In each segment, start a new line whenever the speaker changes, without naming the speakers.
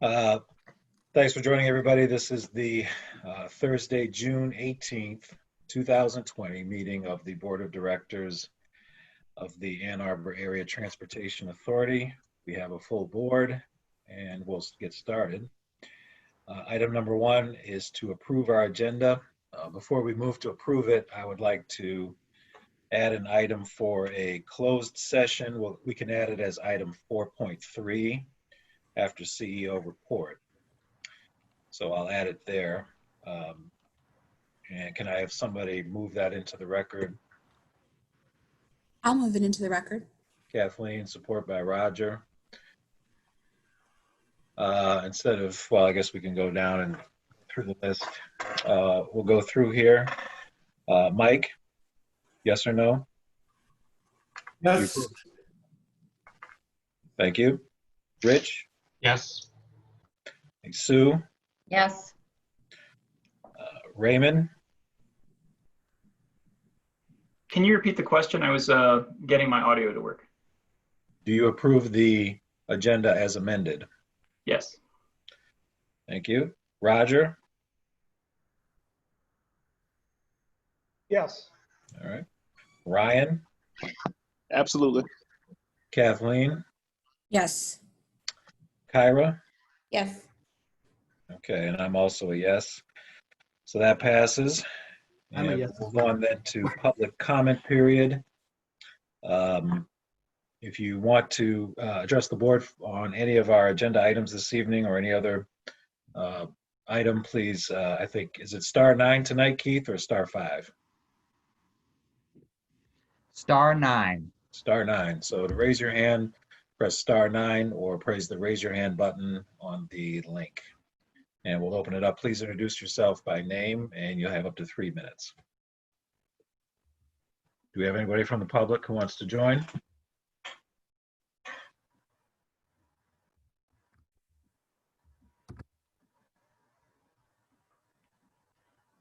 Uh, Thanks for joining, everybody. This is the Thursday, June 18th, 2020 meeting of the Board of Directors of the Ann Arbor Area Transportation Authority. We have a full board and we'll get started. Item number one is to approve our agenda. Before we move to approve it, I would like to add an item for a closed session. Well, we can add it as item 4.3 after CEO report. So I'll add it there. And can I have somebody move that into the record?
I'll move it into the record.
Kathleen, support by Roger. Instead of, well, I guess we can go down and through the list. We'll go through here. Mike, yes or no?
Yes.
Thank you. Rich?
Yes.
Sue?
Yes.
Raymond?
Can you repeat the question? I was getting my audio to work.
Do you approve the agenda as amended?
Yes.
Thank you. Roger?
Yes.
All right. Ryan?
Absolutely.
Kathleen?
Yes.
Kyra?
Yes.
Okay, and I'm also a yes. So that passes.
I'm a
And
yes.
we'll move on then to public comment period. If you want to address the board on any of our agenda items this evening or any other item, please, I think, is it star 9 tonight, Keith, or star 5?
Star 9.
Star 9. So to raise your hand, press star 9 or press the raise your hand button on the link. And we'll open it up. Please introduce yourself by name and you'll have up to 3 minutes. Do we have anybody from the public who wants to join?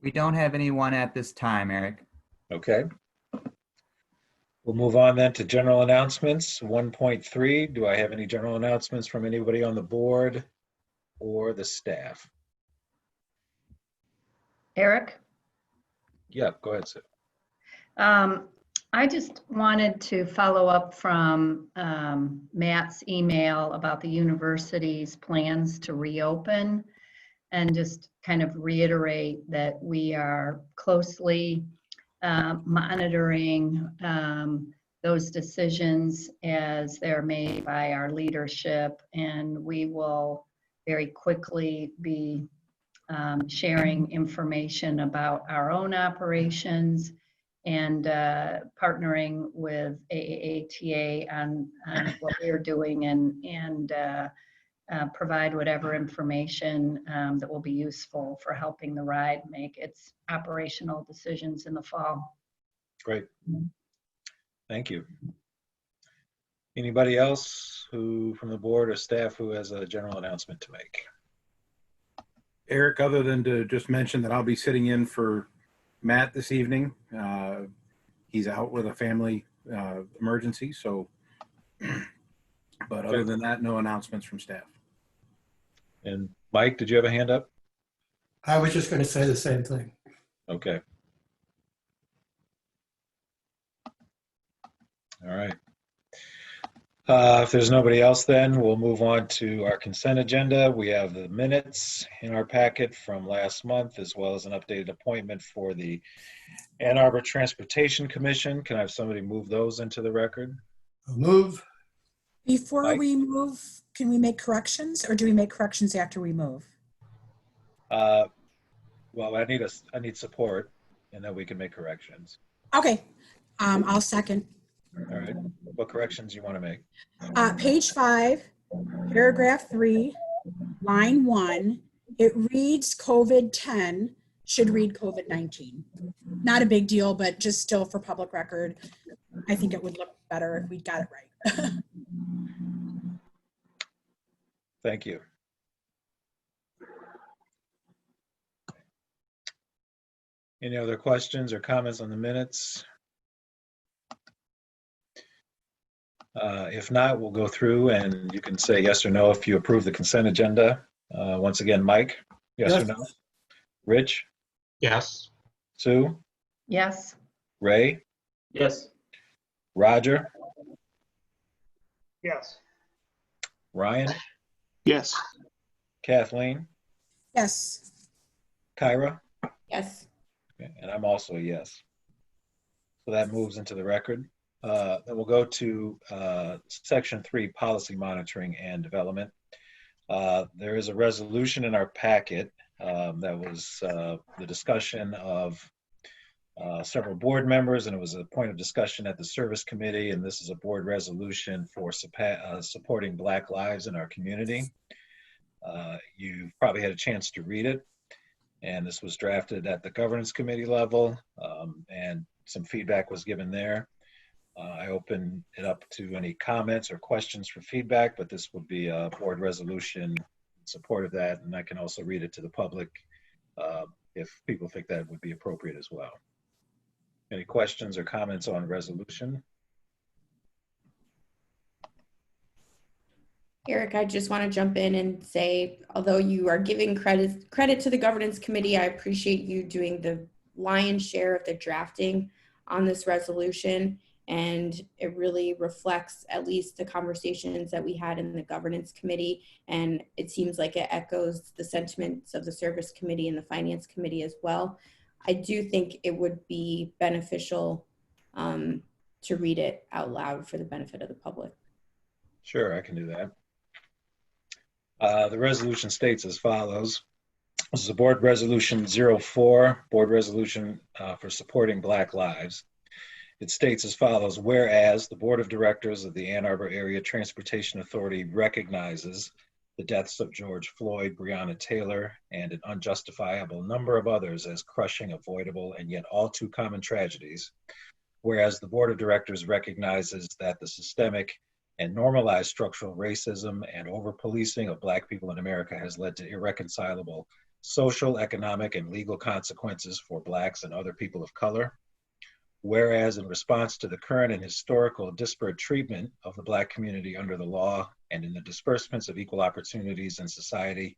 We don't have anyone at this time, Eric.
Okay. We'll move on then to general announcements. 1.3, do I have any general announcements from anybody on the board or the staff?
Eric?
Yeah, go ahead, Sue.
I just wanted to follow up from Matt's email about the university's plans to reopen and just kind of reiterate that we are closely monitoring those decisions as they're made by our leadership, and we will very quickly be sharing information about our own operations and partnering with AATA on what we're doing and provide whatever information that will be useful for helping TheRide make its operational decisions in the fall.
Great. Thank you. Anybody else who from the board or staff who has a general announcement to make?
Eric, other than to just mention that I'll be sitting in for Matt this evening. He's out with a family emergency, so, but other than that, no announcements from staff.
And Mike, did you have a hand up?
I was just going to say the same thing.
Okay. All right. If there's nobody else, then we'll move on to our consent agenda. We have the minutes in our packet from last month, as well as an updated appointment for the Ann Arbor Transportation Commission. Can I have somebody move those into the record?
I'll move.
Before
Mike?
we move, can we make corrections or do we make corrections after we move?
Well, I need support, and then we can make corrections.
Okay, I'll second.
All right. What corrections you want to make?
Page 5, paragraph 3, line 1, it reads COVID-10, should read COVID-19. Not a big deal, but just still for public record, I think it would look better if we got it right.
Thank you. Any other questions or comments on the minutes? If not, we'll go through and you can say yes or no if you approve the consent agenda. Once again, Mike, yes or no? Rich,
Yes.
Sue,
Yes.
Ray,
Yes.
Roger,
Yes.
Ryan,
Yes.
Kathleen,
Yes.
Kyra,
Yes.
okay, and I'm also a yes. So that moves into the record. Then we'll go to Section 3, Policy Monitoring and Development. There is a resolution in our packet that was the discussion of several board members, and it was a point of discussion at the Service Committee, and this is a board resolution for supporting Black lives in our community. You've probably had a chance to read it, and this was drafted at the Governance Committee level, and some feedback was given there. I open it up to any comments or questions for feedback, but this would be a board resolution in support of that, and I can also read it to the public if people think that would be appropriate as well. Any questions or comments on resolution?
Eric, I just want to jump in and say, although you are giving credit to the governance committee, I appreciate you doing the lion's share of the drafting on this resolution. And it really reflects at least the conversations that we had in the governance committee. And it seems like it echoes the sentiments of the service committee and the finance committee as well. I do think it would be beneficial to read it out loud for the benefit of the public.
Sure, I can do that. The resolution states as follows. This is a board resolution 04, board resolution for supporting Black lives. It states as follows: whereas the Board of Directors of the Ann Arbor Area Transportation Authority recognizes the deaths of George Floyd, Breonna Taylor, and an unjustifiable number of others as crushing, avoidable, and yet all too common tragedies. Whereas the Board of Directors recognizes that the systemic and normalized structural racism and over-policing of Black people in America has led to irreconcilable social, economic, and legal consequences for Blacks and other people of color. Whereas in response to the current and historical disparate treatment of the Black community under the law and in the disbursements of equal opportunities in society,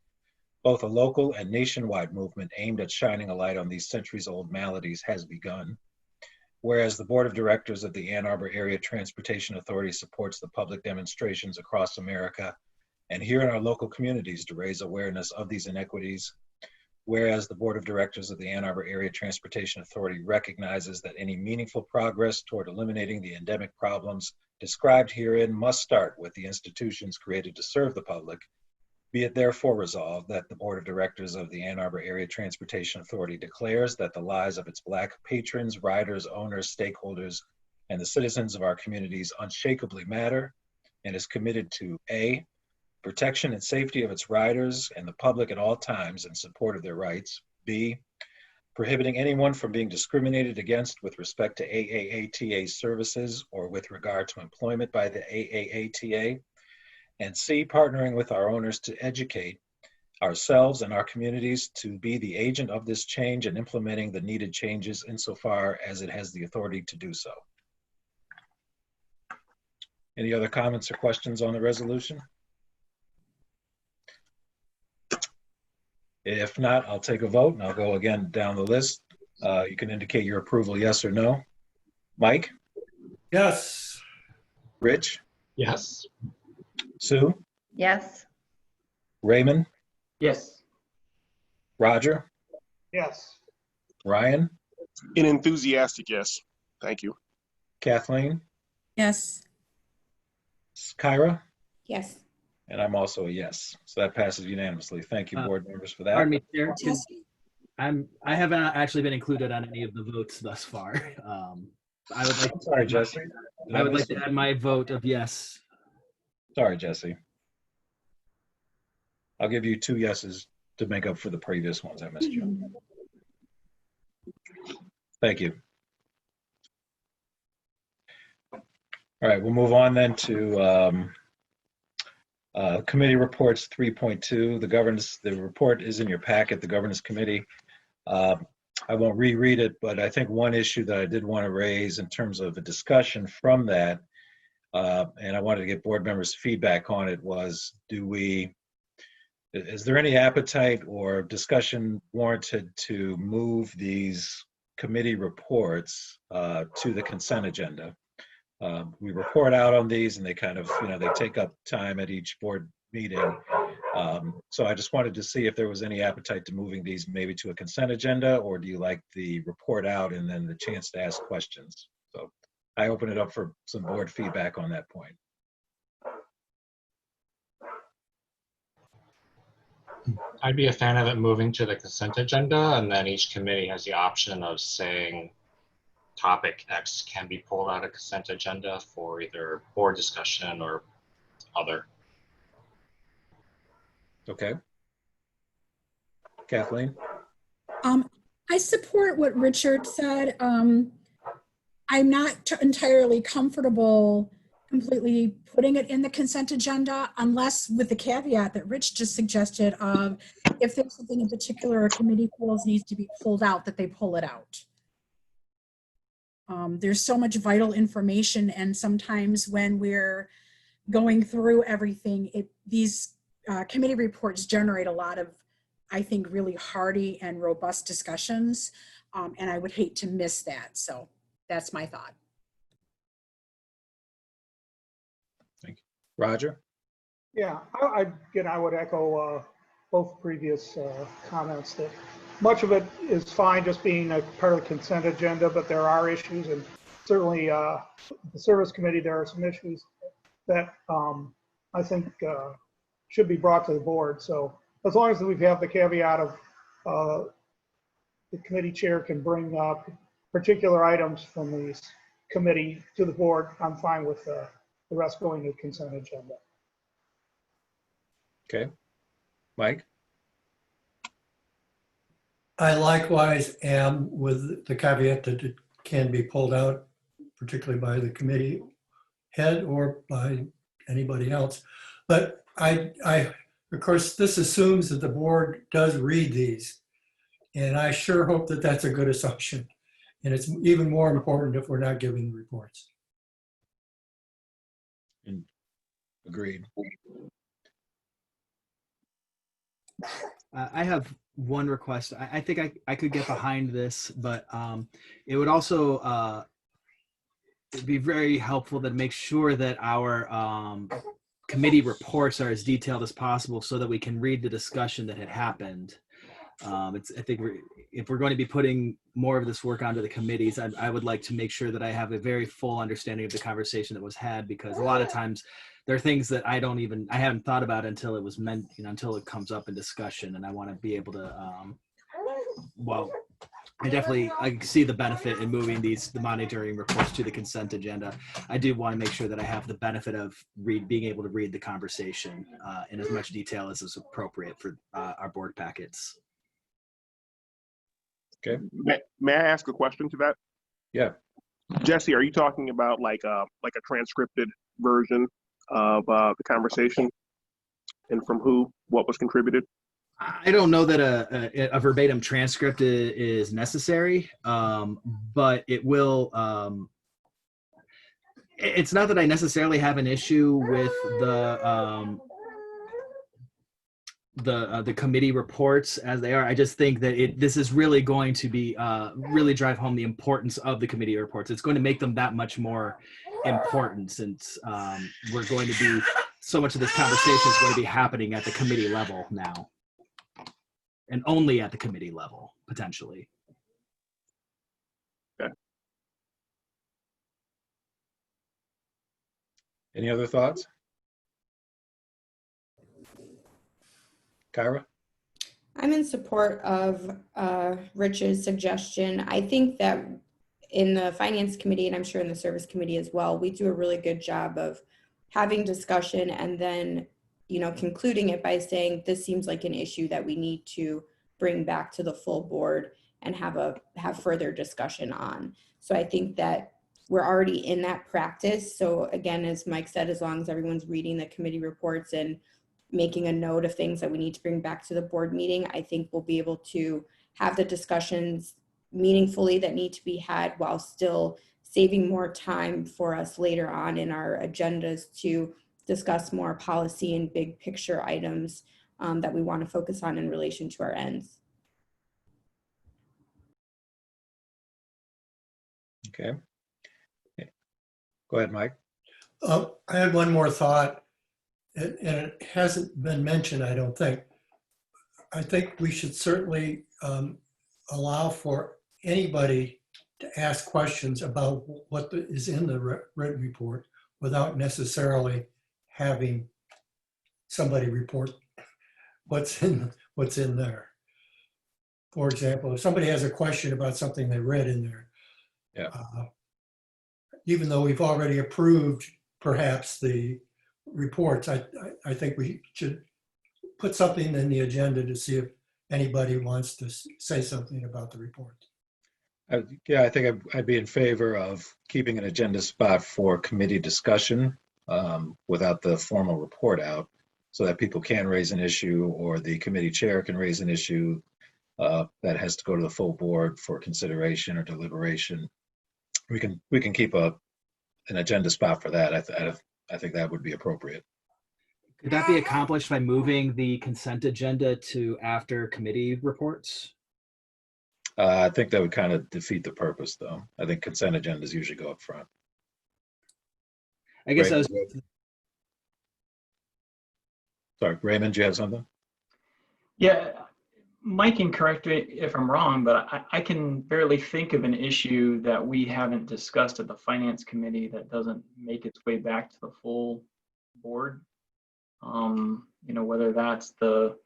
both a local and nationwide movement aimed at shining a light on these centuries-old maladies has begun. Whereas the Board of Directors of the Ann Arbor Area Transportation Authority supports the public demonstrations across America and here in our local communities to raise awareness of these inequities. Whereas the Board of Directors of the Ann Arbor Area Transportation Authority recognizes that any meaningful progress toward eliminating the endemic problems described herein must start with the institutions created to serve the public. Be it therefore resolved that the Board of Directors of the Ann Arbor Area Transportation Authority declares that the lives of its Black patrons, riders, owners, stakeholders, and the citizens of our communities unshakably matter, and is committed to A, protection and safety of its riders and the public at all times in support of their rights. B, prohibiting anyone from being discriminated against with respect to AAATA services or with regard to employment by the AAATA. And C, partnering with our owners to educate ourselves and our communities to be the agent of this change and implementing the needed changes insofar as it has the authority to do so. Any other comments or questions on the resolution? If not, I'll take a vote and I'll go again down the list. You can indicate your approval, yes or no. Mike?
Yes.
Rich?
Yes.
Sue?
Yes.
Raymond?
Yes.
Roger?
Yes.
Ryan?
An enthusiastic yes. Thank you.
Kathleen?
Yes.
Kyra?
Yes.
And I'm also a yes. So that passes unanimously. Thank you, board members, for that.
Pardon me, Chair.
Yes.
I haven't actually been included on any of the votes thus far. I would like.
Sorry, Jesse.
I would like to add my vote of yes.
Sorry, Jesse. I'll give you 2 yeses to make up for the previous ones I missed you. Thank you. All right, we'll move on then to committee reports 3.2. The report is in your packet, the governance committee. I won't reread it, but I think one issue that I did want to raise in terms of a discussion from that, and I wanted to get board members' feedback on it, was do we Is there any appetite or discussion warranted to move these committee reports to the consent agenda? We report out on these and they kind of, they take up time at each board meeting. So I just wanted to see if there was any appetite to moving these maybe to a consent agenda, or do you like the report out and then the chance to ask questions? So I open it up for some board feedback on that point.
I'd be a fan of it moving to the consent agenda, and then each committee has the option of saying topic X can be pulled out of consent agenda for either board discussion or other.
Okay. Kathleen?
I support what Richard said. I'm not entirely comfortable completely putting it in the consent agenda, unless with the caveat that Rich just suggested of if there's something in particular a committee feels needs to be pulled out, that they pull it out. There's so much vital information, and sometimes when we're going through everything, these committee reports generate a lot of, I think, really hearty and robust discussions, and I would hate to miss that. So that's my thought.
Thank you. Roger?
Yeah, I would echo both previous comments that much of it is fine just being a part of the consent agenda, but there are issues, and certainly the service committee, there are some issues that I think should be brought to the board. So as long as we have the caveat of the committee chair can bring up particular items from the committee to the board, I'm fine with the rest going to consent agenda.
Okay. Mike?
I likewise am, with the caveat that it can be pulled out, particularly by the committee head or by anybody else. But of course, this assumes that the board does read these. And I sure hope that that's a good assumption. And it's even more important if we're not giving reports.
Agreed.
I have one request. I think I could get behind this, but it would also it'd be very helpful to make sure that our committee reports are as detailed as possible so that we can read the discussion that had happened. I think if we're going to be putting more of this work onto the committees, I would like to make sure that I have a very full understanding of the conversation that was had, because a lot of times there are things that I haven't thought about until it was meant, until it comes up in discussion, and I want to be able to, I see the benefit in moving the monitoring reports to the consent agenda. I do want to make sure that I have the benefit of being able to read the conversation in as much detail as is appropriate for our board packets.
Okay.
May I ask a question to that?
Yeah.
Jesse, are you talking about like a transcripted version of the conversation, and from who, what was contributed?
I don't know that a verbatim transcript is necessary, but it will. It's not that I necessarily have an issue with the committee reports as they are. I just think that this is really going to be really drive home the importance of the committee reports. It's going to make them that much more important, since we're going to be, so much of this conversation is going to be happening at the committee level now, and only at the committee level, potentially.
Okay.
Any other thoughts? Kyra?
I'm in support of Rich's suggestion. I think that in the finance committee, and I'm sure in the service committee as well, we do a really good job of having discussion and then, concluding it by saying this seems like an issue that we need to bring back to the full board and have further discussion on. So I think that we're already in that practice. So again, as Mike said, as long as everyone's reading the committee reports and making a note of things that we need to bring back to the board meeting, I think we'll be able to have the discussions meaningfully that need to be had while still saving more time for us later on in our agendas to discuss more policy and big picture items that we want to focus on in relation to our ends.
Okay. Go ahead, Mike.
I had one more thought, and it hasn't been mentioned, I don't think. I think we should certainly allow for anybody to ask questions about what is in the written report without necessarily having somebody report what's in there. For example, if somebody has a question about something they read in there,
Yeah.
Even though we've already approved perhaps the reports, I think we should put something in the agenda to see if anybody wants to say something about the report.
Yeah, I think I'd be in favor of keeping an agenda spot for committee discussion without the formal report out, so that people can raise an issue, or the committee chair can raise an issue that has to go to the full board for consideration or deliberation. We can keep an agenda spot for that. I think that would be appropriate.
Could that be accomplished by moving the consent agenda to after committee reports?
I think that would kind of defeat the purpose, though. I think consent agendas usually go up front.
I guess I was.
Sorry, Raymond, do you have something?
Yeah, Mike can correct me if I'm wrong, but I can barely think of an issue that we haven't discussed at the finance committee that doesn't make its way back to the full board. Whether that's the,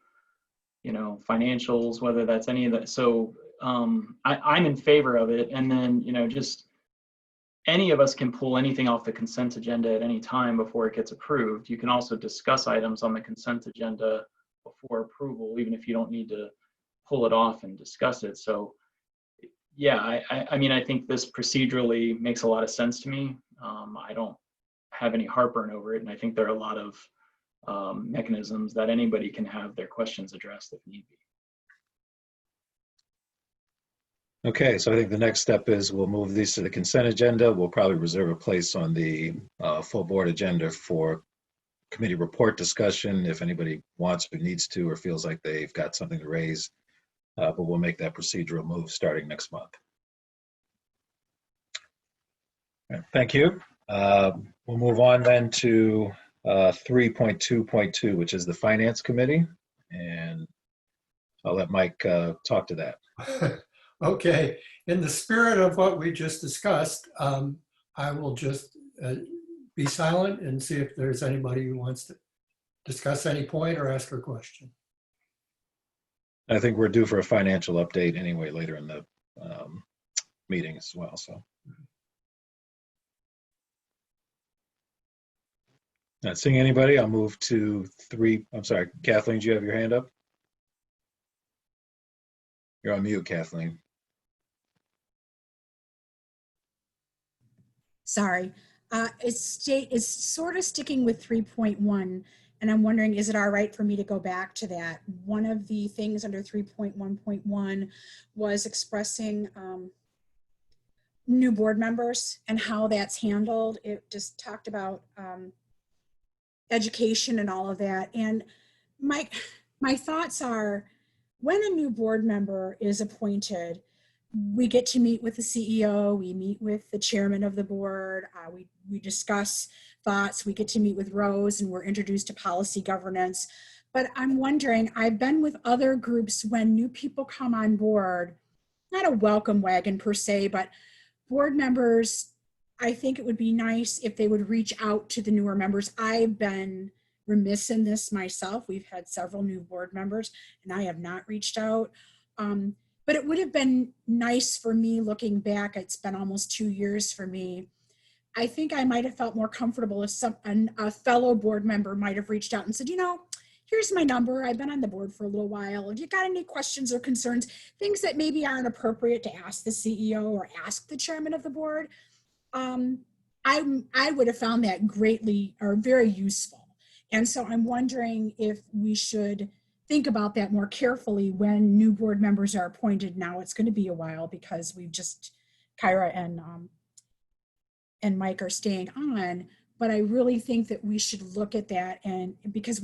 financials, whether that's any of that. So I'm in favor of it. And then, just any of us can pull anything off the consent agenda at any time before it gets approved. You can also discuss items on the consent agenda before approval, even if you don't need to pull it off and discuss it. So yeah, I think this procedurally makes a lot of sense to me. I don't have any heartburn over it. And I think there are a lot of mechanisms that anybody can have their questions addressed if need be.
Okay, so I think the next step is we'll move these to the consent agenda. We'll probably reserve a place on the full board agenda for committee report discussion if anybody wants or needs to or feels like they've got something to raise. But we'll make that procedural move starting next month. Okay, thank you. We'll move on then to 3.2.2, which is the Finance Committee. And I'll let Mike talk to that.
Okay, in the spirit of what we just discussed, I will just be silent and see if there's anybody who wants to discuss any point or ask a question.
I think we're due for a financial update anyway later in the meeting as well. So, not seeing anybody, I'll move to 3. I'm sorry, Kathleen, do you have your hand up? You're on mute, Kathleen.
Sorry. It's sort of sticking with 3.1, and I'm wondering, is it all right for me to go back to that? One of the things under 3.1.1 was expressing new board members and how that's handled. It just talked about education and all of that. And my thoughts are, when a new board member is appointed, we get to meet with the CEO, we meet with the chairman of the board, we discuss thoughts, we get to meet with Rose, and we're introduced to policy governance. But I'm wondering, I've been with other groups when new people come on board, not a welcome wagon per se, but board members, I think it would be nice if they would reach out to the newer members. I've been remiss in this myself. We've had several new board members and I have not reached out. But it would have been nice for me looking back. It's been almost 2 years for me. I think I might have felt more comfortable if a fellow board member might have reached out and said, here's my number. I've been on the board for a little while. If you got any questions or concerns, things that maybe aren't appropriate to ask the CEO or ask the chairman of the board, I would have found that greatly or very useful. And so I'm wondering if we should think about that more carefully when new board members are appointed. Now it's going to be a while because we've just, Kyra and Mike are staying on, but I really think that we should look at that, and because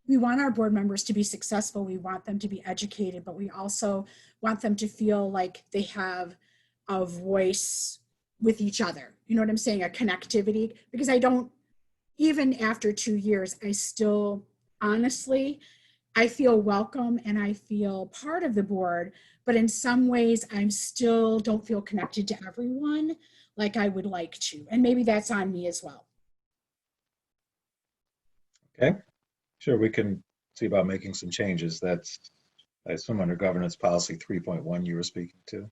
we want our board members to be successful. We want them to be educated, but we also want them to feel like they have a voice with each other. You know what I'm saying? A connectivity, because I don't, even after 2 years, I still, honestly, I feel welcome and I feel part of the board, but in some ways I still don't feel connected to everyone like I would like to. And maybe that's on me as well.
Okay, sure, we can see about making some changes. That's, I assume, under governance policy 3.1 you were speaking to,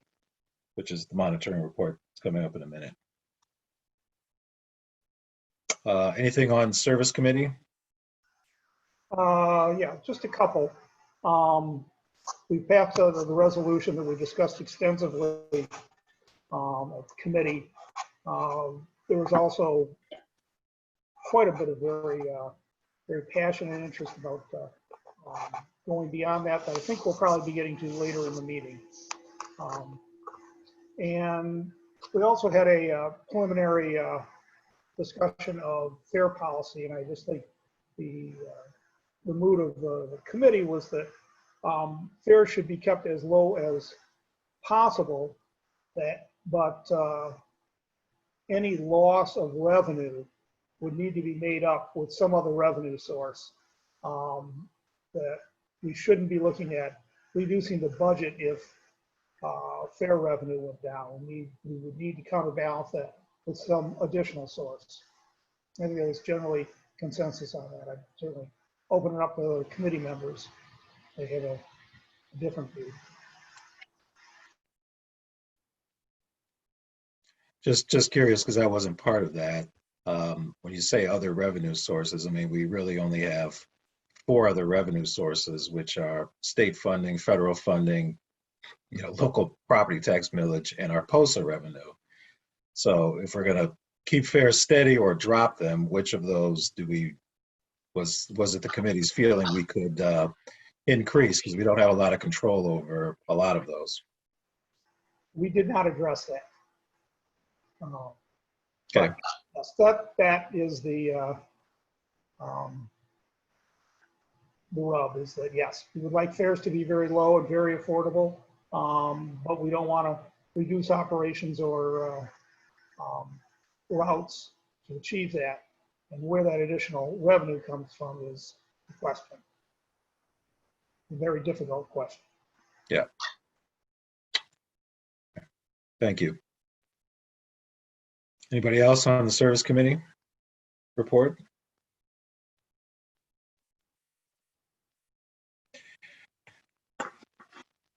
which is the monitoring report. It's coming up in a minute. Anything on service committee?
Yeah, just a couple. We passed the resolution that we discussed extensively at the committee. There was also quite a bit of very passionate interest about going beyond that I think we'll probably be getting to later in the meeting. And we also had a preliminary discussion of fair policy, and I just think the mood of the committee was that fares should be kept as low as possible, but any loss of revenue would need to be made up with some other revenue source. That we shouldn't be looking at reducing the budget if fare revenue went down. We would need to counterbalance that with some additional source. I think there's generally consensus on that. I'm certainly opening up to the committee members. They have a different view.
Just curious, because I wasn't part of that. When you say other revenue sources, I mean, we really only have 4 other revenue sources, which are state funding, federal funding, local property tax millage, and our POSA revenue. So if we're going to keep fares steady or drop them, which of those was it the committee's feeling we could increase, because we don't have a lot of control over a lot of those?
We did not address that.
Okay.
Yes, that is the rub, is that yes, we would like fares to be very low and very affordable, but we don't want to reduce operations or routes to achieve that. And where that additional revenue comes from is the question. A very difficult question.
Yeah. Thank you. Anybody else on the service committee report?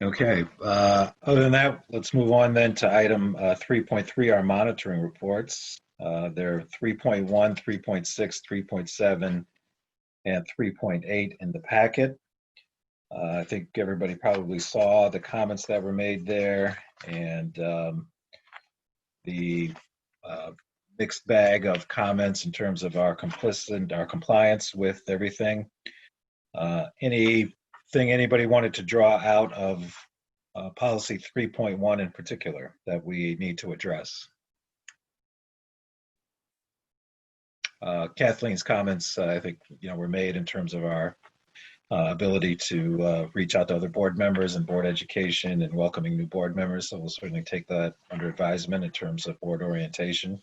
Okay, other than that, let's move on then to item 3.3, our monitoring reports. There are 3.1, 3.6, 3.7, and 3.8 in the packet. I think everybody probably saw the comments that were made there, and the mixed bag of comments in terms of our compliance with everything. Anything anybody wanted to draw out of policy 3.1 in particular that we need to address? Kathleen's comments, I think, were made in terms of our ability to reach out to other board members and board education and welcoming new board members. So we'll certainly take that under advisement in terms of board orientation.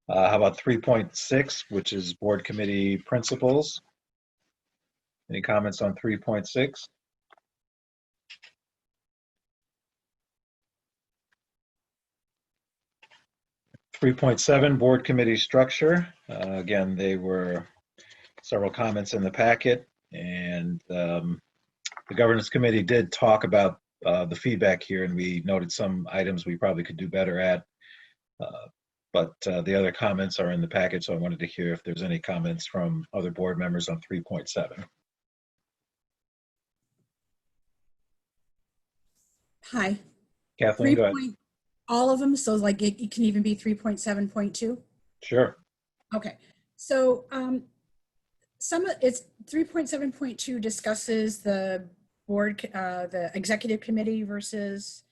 How about 3.6, which is board committee principles? Any comments on 3.6? .7 board committee structure. Again, they were several comments in the packet, and the governance committee did talk about the feedback here, and we noted some items we probably could do better at. But the other comments are in the package, so I wanted to hear if there's any comments from other board members on 3.7.
Hi.
Kathleen, go ahead.
All of them, so like it can even be 3.7.2?
Sure.
Okay, so it's 3.7.2 discusses the board, the executive committee versus,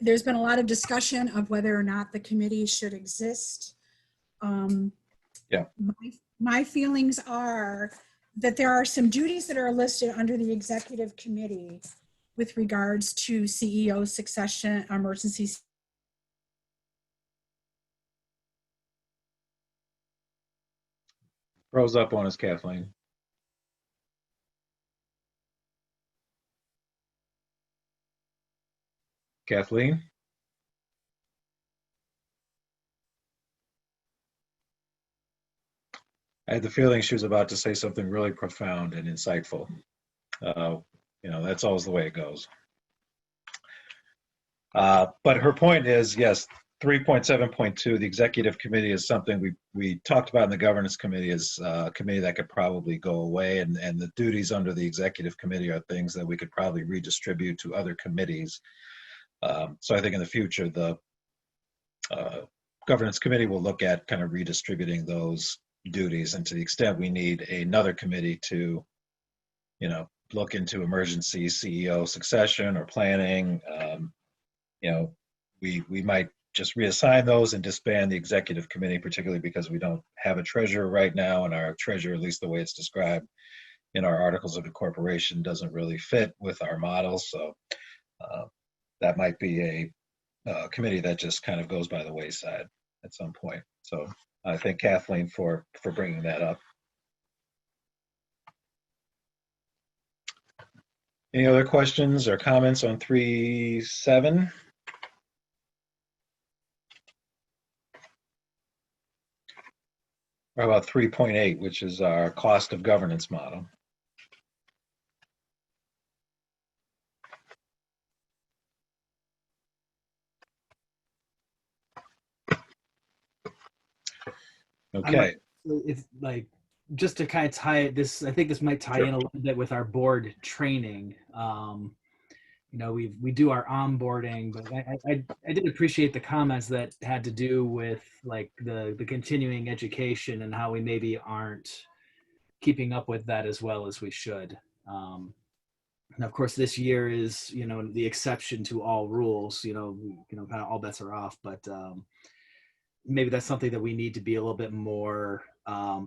there's been a lot of discussion of whether or not the committee should exist.
Yeah.
My feelings are that there are some duties that are listed under the executive committee with regards to CEO succession, emergency.
Rose up on us, Kathleen. Kathleen? I had the feeling she was about to say something really profound and insightful. That's always the way it goes. But her point is, yes, 3.7.2, the executive committee is something we talked about in the governance committee is a committee that could probably go away, and the duties under the executive committee are things that we could probably redistribute to other committees. So I think in the future, the governance committee will look at kind of redistributing those duties, and to the extent we need another committee to, look into emergency CEO succession or planning, we might just reassign those and disband the executive committee, particularly because we don't have a treasurer right now, and our treasurer, at least the way it's described in our articles of incorporation, doesn't really fit with our model. So that might be a committee that just kind of goes by the wayside at some point. So I thank Kathleen for bringing that up. Any other questions or comments on 3.7? Or about 3.8, which is our cost of governance model? Okay.
It's like, just to kind of tie this, I think this might tie in a little bit with our board training. We do our onboarding, but I did appreciate the comments that had to do with like the continuing education and how we maybe aren't keeping up with that as well as we should. And of course, this year is, the exception to all rules, kind of all bets are off, but maybe that's something that we need to be a little bit more,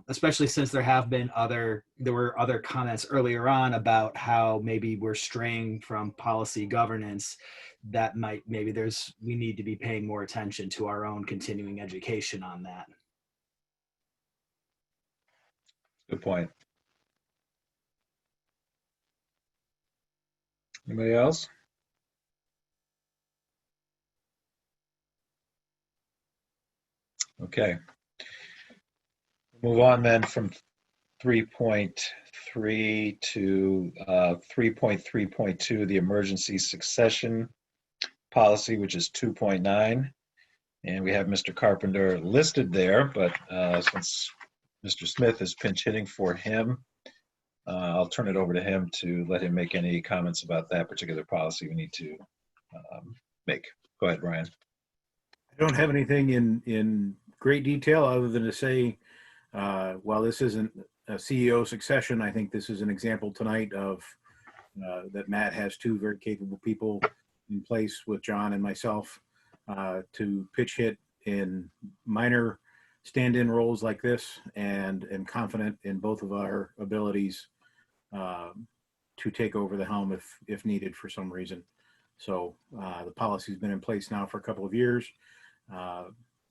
especially since there were other comments earlier on about how maybe we're straying from policy governance. That we need to be paying more attention to our own continuing education on that.
Good point. Anybody else? Okay. Move on then from 3.3 to 3.3.2, the emergency succession policy, which is 2.9. And we have Mr. Carpenter listed there, but since Mr. Smith is pinch hitting for him, I'll turn it over to him to let him make any comments about that particular policy we need to make. Go ahead, Brian.
I don't have anything in great detail other than to say, while this isn't a CEO succession, I think this is an example tonight of that Matt has two very capable people in place with John and myself to pitch hit in minor stand-in roles like this, and confident in both of our abilities to take over the helm if needed for some reason. So the policy's been in place now for a couple of years,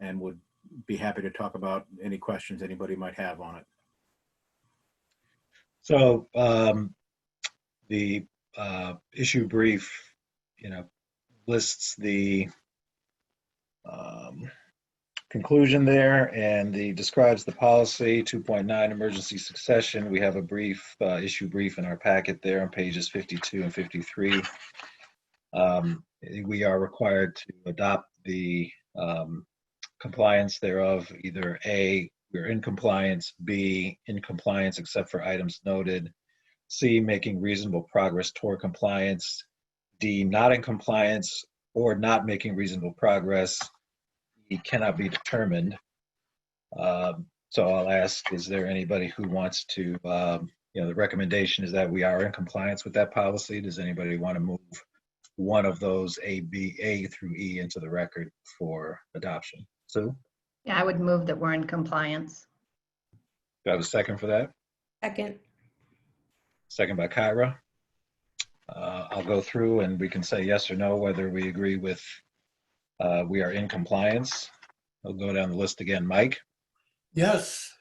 and would be happy to talk about any questions anybody might have on it.
So the issue brief, lists the conclusion there, and describes the policy 2.9 emergency succession. We have a brief issue brief in our packet there on pages 52 and 53. We are required to adopt the compliance thereof. Either A, we're in compliance; B, in compliance except for items noted; C, making reasonable progress toward compliance; D, not in compliance or not making reasonable progress. E, cannot be determined. So I'll ask, is there anybody who wants to, the recommendation is that we are in compliance with that policy. Does anybody want to move one of those A through E into the record for adoption? Sue?
Yeah, I would move that we're in compliance.
Do I have a second for that?
Second.
Second by Kyra. I'll go through and we can say yes or no whether we agree with we are in compliance. I'll go down the list again. Mike,
Yes.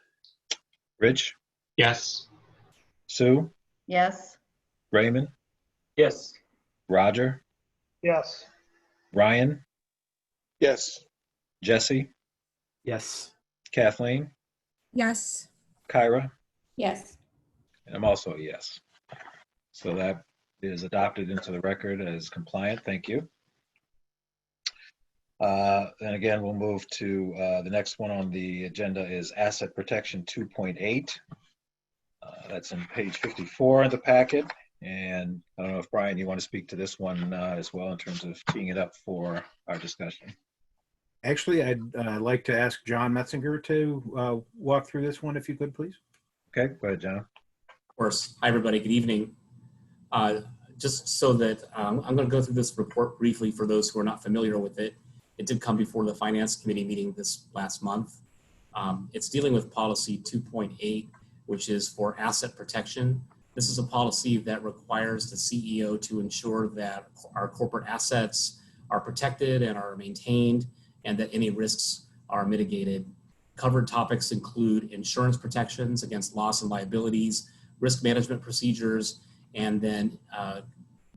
Rich,
Yes.
Sue,
Yes,
Raymond,
Yes.
Roger,
Yes.
Ryan,
Yes.
Jesse,
Yes.
Kathleen,
Yes.
Kyra,
Yes.
and I'm also a yes. So that is adopted into the record as compliant. Thank you. And again, we'll move to the next one on the agenda is Asset Protection 2.8. That's in page 54 of the packet. And I don't know if Brian, you want to speak to this one as well in terms of teeing it up for our discussion.
Actually, I'd like to ask John Metzinger to walk through this one, if you could, please.
Okay, go ahead, John.
Of course. Hi, everybody. Good evening. Just so that I'm going to go through this report briefly for those who are not familiar with it. It did come before the Finance Committee meeting this last month. It's dealing with policy 2.8, which is for asset protection. This is a policy that requires the CEO to ensure that our corporate assets are protected and are maintained, and that any risks are mitigated. Covered topics include insurance protections against loss and liabilities, risk management procedures, and then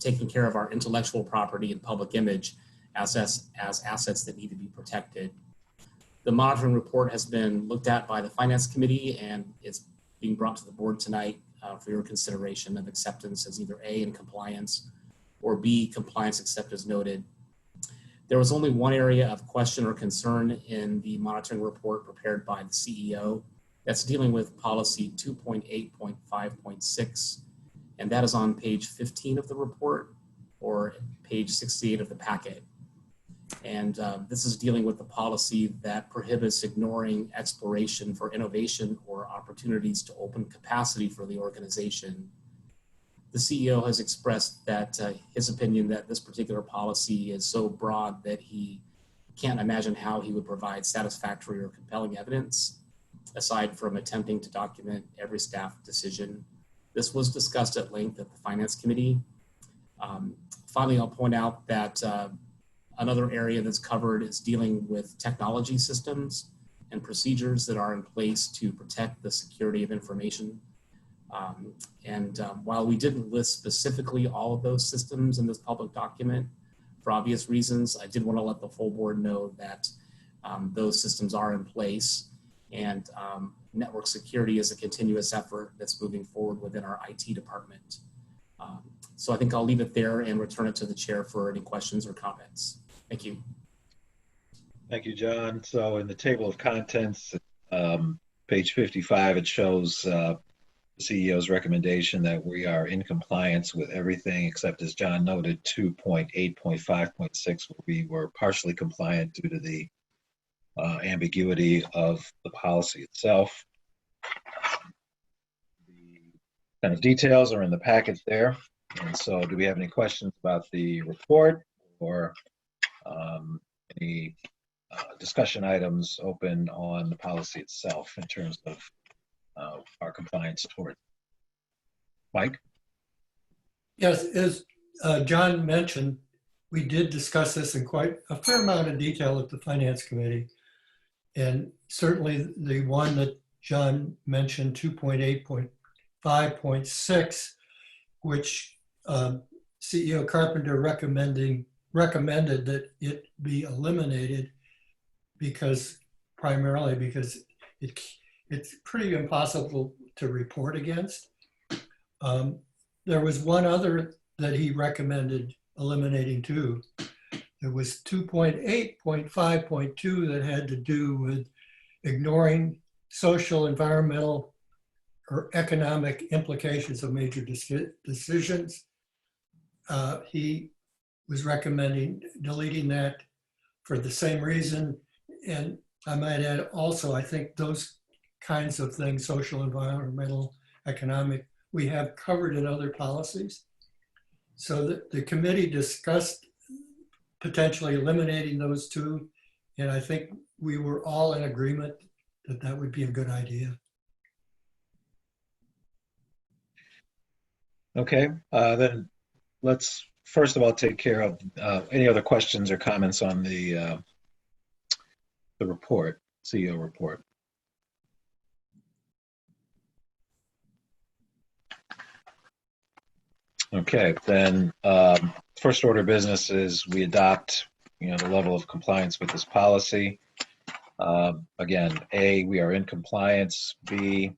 taking care of our intellectual property and public image as assets that need to be protected. The monitoring report has been looked at by the Finance Committee, and it's being brought to the board tonight for your consideration of acceptance as either A, in compliance, or B, compliance except as noted. There was only one area of question or concern in the monitoring report prepared by the CEO. That's dealing with policy 2.8.5.6, and that is on page 15 of the report or page 68 of the packet. And this is dealing with the policy that prohibits ignoring exploration for innovation or opportunities to open capacity for the organization. The CEO has expressed that his opinion that this particular policy is so broad that he can't imagine how he would provide satisfactory or compelling evidence, aside from attempting to document every staff decision. This was discussed at length at the Finance Committee. Finally, I'll point out that another area that's covered is dealing with technology systems and procedures that are in place to protect the security of information. While we didn't list specifically all of those systems in this public document, for obvious reasons, I did want to let the full board know that those systems are in place, and network security is a continuous effort that's moving forward within our IT department. So I think I'll leave it there and return it to the chair for any questions or comments. Thank you.
Thank you, John. So in the table of contents, page 55, it shows the CEO's recommendation that we are in compliance with everything except, as John noted, 2.8.5.6, where we were partially compliant due to the ambiguity of the policy itself. The kind of details are in the packet there. And so do we have any questions about the report or any discussion items open on the policy itself in terms of our compliance toward it? Mike?
Yes, as John mentioned, we did discuss this in quite a fair amount of detail at the Finance Committee. And certainly the one that John mentioned, 2.8.5.6, which CEO Carpenter recommended that it be eliminated primarily because it's pretty impossible to report against. There was one other that he recommended eliminating too. There was 2.8.5.2 that had to do with ignoring social, environmental, or economic implications of major decisions. He was recommending deleting that for the same reason. And I might add also, I think those kinds of things, social, environmental, economic, we have covered in other policies. So the committee discussed potentially eliminating those two. And I think we were all in agreement that that would be a good idea.
Okay, then let's first of all take care of any other questions or comments on the report, CEO report. Okay, then first order of business is we adopt, the level of compliance with this policy. Again, A, we are in compliance. B,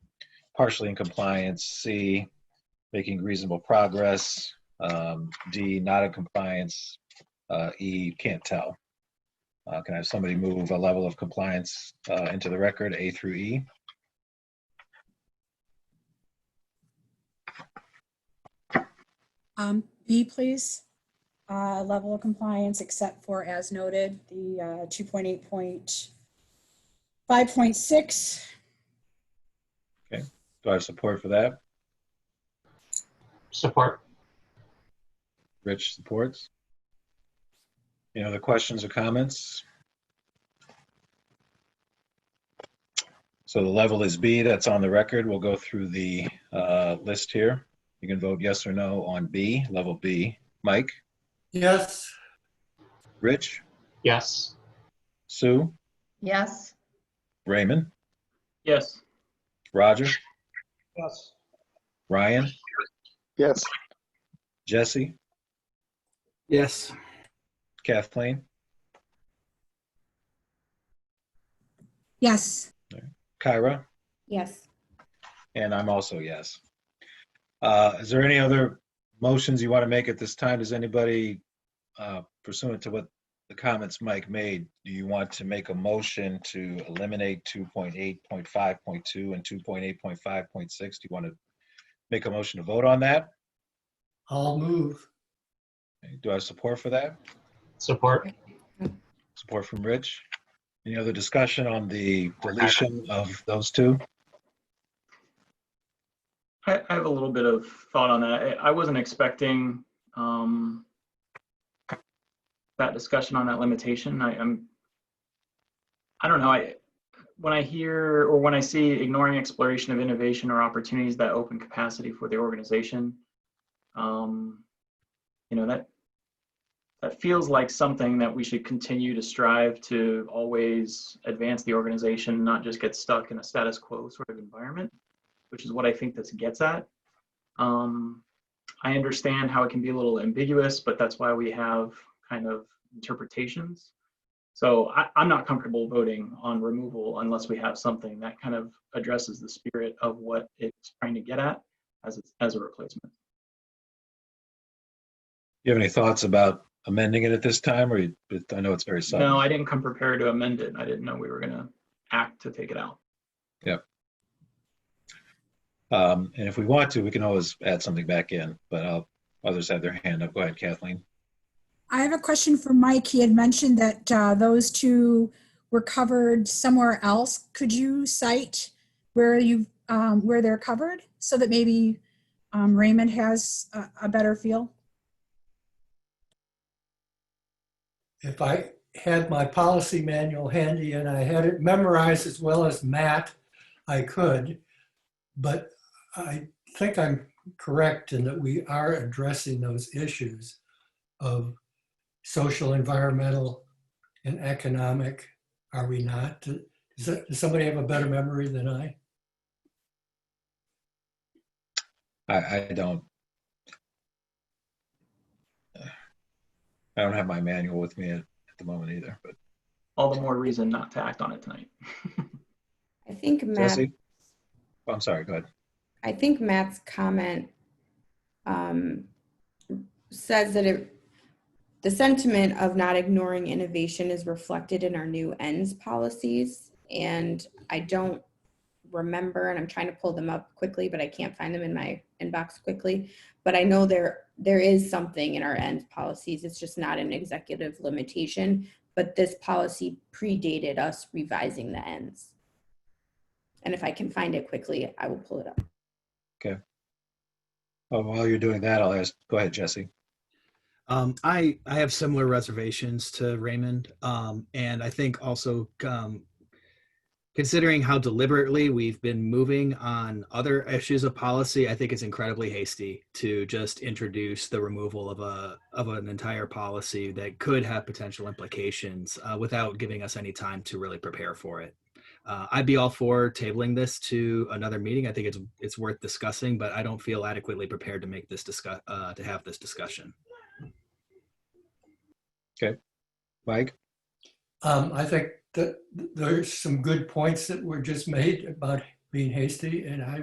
partially in compliance. C, making reasonable progress. D, not in compliance. E, can't tell. Can I have somebody move a level of compliance into the record, A through E?
B, please. Level of compliance, except for, as noted, the 2.8.5.6.
Okay, do I have support for that?
Support.
Rich supports. Any other questions or comments? So the level is B, that's on the record. We'll go through the list here. You can vote yes or no on B, level B. Mike?
Yes.
Rich?
Yes.
Sue?
Yes.
Raymond?
Yes.
Roger?
Yes.
Ryan?
Yes.
Jesse?
Yes.
Kathleen?
Yes.
Kyra?
Yes.
And I'm also yes. Is there any other motions you want to make at this time? Does anybody, pursuant to what the comments Mike made, do you want to make a motion to eliminate 2.8.5.2 and 2.8.5.6? Do you want to make a motion to vote on that?
I'll move.
Okay, do I have support for that?
Support.
Support from Rich. Any other discussion on the deletion of those two?
I have a little bit of thought on that. I wasn't expecting that discussion on that limitation. I don't know. When I hear or when I see ignoring exploration of innovation or opportunities that open capacity for the organization, that feels like something that we should continue to strive to always advance the organization, not just get stuck in a status quo sort of environment, which is what I think this gets at. I understand how it can be a little ambiguous, but that's why we have kind of interpretations. So I'm not comfortable voting on removal unless we have something that kind of addresses the spirit of what it's trying to get at as a replacement.
You have any thoughts about amending it at this time, or I know it's very sudden.
No, I didn't come prepared to amend it. I didn't know we were going to act to take it out.
Yep. And if we want to, we can always add something back in, but others have their hand up. Go ahead, Kathleen.
I have a question for Mike. He had mentioned that those two were covered somewhere else. Could you cite where they're covered so that maybe Raymond has a better feel?
If I had my policy manual handy and I had it memorized as well as Matt, I could, but I think I'm correct in that we are addressing those issues of social, environmental, and economic, are we not? Does somebody have a better memory than I?
I don't have my manual with me at the moment either, but
All the more reason not to act on it tonight.
I think Matt.
Jesse? Oh, I'm sorry, go ahead.
I think Matt's comment says that the sentiment of not ignoring innovation is reflected in our new ends policies. And I don't remember, and I'm trying to pull them up quickly, but I can't find them in my inbox quickly. But I know there is something in our ends policies. It's just not an executive limitation, but this policy predated us revising the ends. And if I can find it quickly, I will pull it up.
Okay. Oh, while you're doing that, I'll ask, go ahead, Jesse.
I have similar reservations to Raymond. And I think also considering how deliberately we've been moving on other issues of policy, I think it's incredibly hasty to just introduce the removal of an entire policy that could have potential implications without giving us any time to really prepare for it. I'd be all for tabling this to another meeting. I think it's worth discussing, but I don't feel adequately prepared to make this to have this discussion.
Okay, Mike?
I think that there's some good points that were just made about being hasty, and I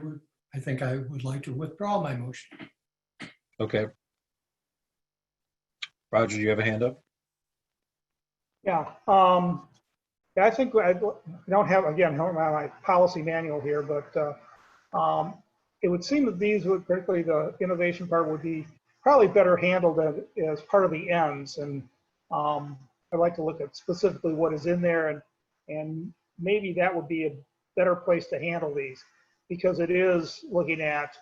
think I would like to withdraw my motion.
Okay. Roger, you have a hand up?
Yeah. I think I don't have my policy manual here, but it would seem that these would, particularly the innovation part, would be probably better handled as part of the ends. And I'd like to look at specifically what is in there, and maybe that would be a better place to handle these, because it is looking at,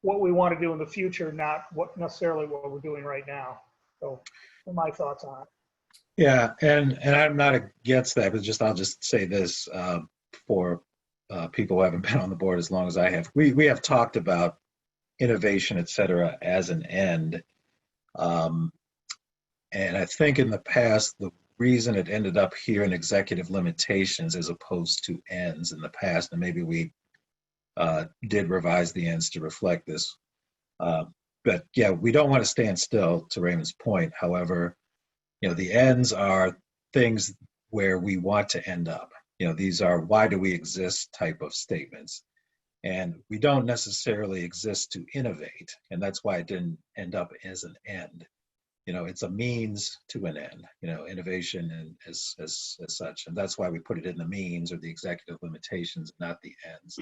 what we want to do in the future, not what necessarily what we're doing right now. So my thoughts on it.
Yeah, and I'm not against that, but I'll just say this for people who haven't been on the board as long as I have. We have talked about innovation, et cetera, as an end. And I think in the past, the reason it ended up here in executive limitations as opposed to ends in the past, and maybe we did revise the ends to reflect this. But yeah, we don't want to stand still, to Raymond's point. However, the ends are things where we want to end up. These are why do we exist type of statements. And we don't necessarily exist to innovate. And that's why it didn't end up as an end. It's a means to an end, innovation and as such. And that's why we put it in the means or the executive limitations, not the ends.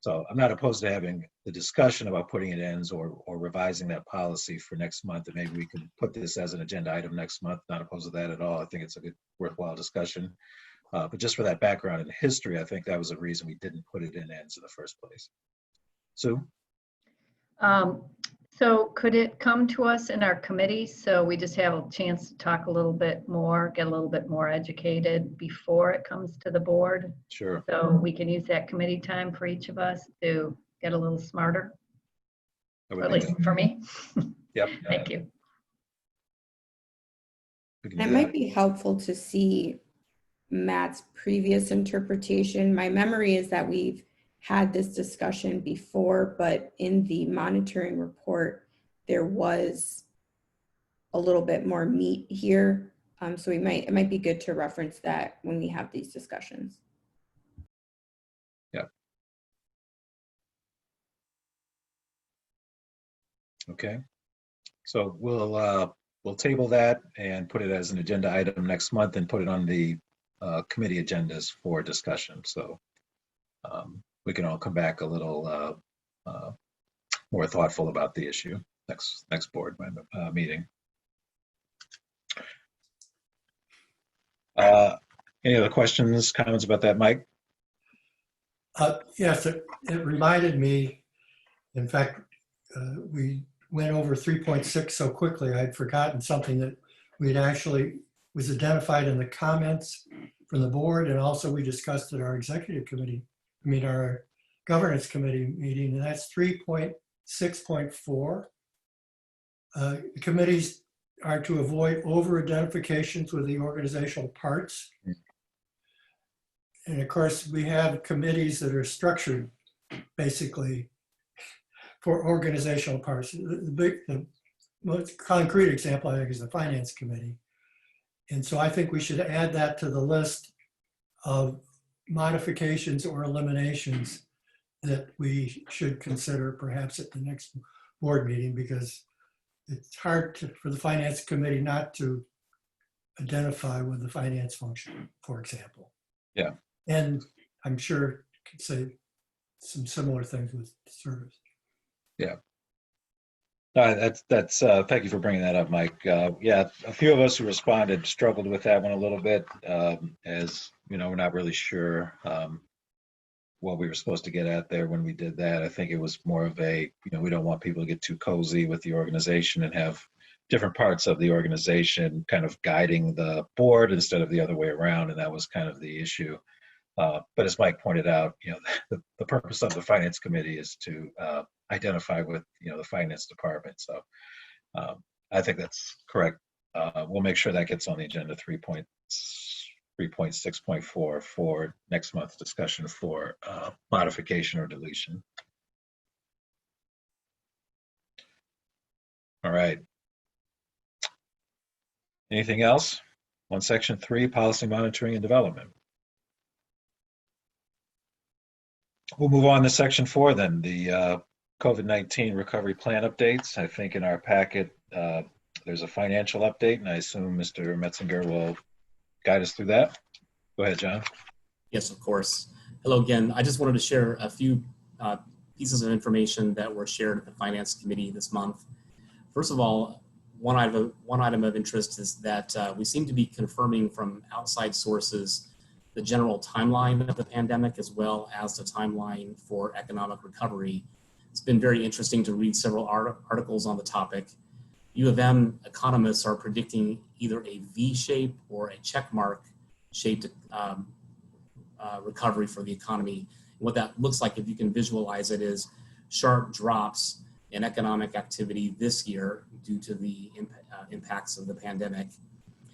So I'm not opposed to having the discussion about putting it ends or revising that policy for next month. And maybe we can put this as an agenda item next month. Not opposed to that at all. I think it's a good, worthwhile discussion. But just for that background and history, I think that was a reason we didn't put it in ends in the first place. Sue?
So could it come to us in our committee so we just have a chance to talk a little bit more, get a little bit more educated before it comes to the board?
Sure.
So we can use that committee time for each of us to get a little smarter, at least for me.
Yep.
Thank you.
It might be helpful to see Matt's previous interpretation. My memory is that we've had this discussion before, but in the monitoring report, there was a little bit more meat here. So it might be good to reference that when we have these discussions.
Yeah. Okay. So we'll table that and put it as an agenda item next month and put it on the committee agendas for discussion. So we can all come back a little more thoughtful about the issue next board meeting. Any other questions, comments about that, Mike?
Yes, it reminded me, in fact, we went over 3.6 so quickly, I'd forgotten something that we'd actually was identified in the comments from the board, and also we discussed at our executive committee, our governance committee meeting, and that's 3.6.4. Committees are to avoid over-identifications with the organizational parts. And of course, we have committees that are structured basically for organizational parts. The most concrete example, I think, is the finance committee. And so I think we should add that to the list of modifications or eliminations that we should consider perhaps at the next board meeting, because it's hard for the finance committee not to identify with the finance function, for example.
Yeah.
And I'm sure could say some similar things with service.
Yeah. That's thank you for bringing that up, Mike. Yeah, a few of us who responded struggled with that one a little bit, as we're not really sure what we were supposed to get at there when we did that. I think it was more of a, we don't want people to get too cozy with the organization and have different parts of the organization kind of guiding the board instead of the other way around, and that was kind of the issue. But as Mike pointed out, the purpose of the finance committee is to identify with, the finance department. So I think that's correct. We'll make sure that gets on the agenda 3.6.4 for next month's discussion for modification or deletion. All right. Anything else? On section 3, policy monitoring and development. We'll move on to section 4 then, the COVID-19 recovery plan updates. I think in our packet, there's a financial update, and I assume Mr. Metzinger will guide us through that. Go ahead, John.
Yes, of course. Hello again. I just wanted to share a few pieces of information that were shared at the Finance Committee this month. First of all, one item of interest is that we seem to be confirming from outside sources the general timeline of the pandemic as well as the timeline for economic recovery. It's been very interesting to read several articles on the topic. U of M economists are predicting either a V-shape or a checkmark shaped recovery for the economy. And what that looks like, if you can visualize it, is sharp drops in economic activity this year due to the impacts of the pandemic,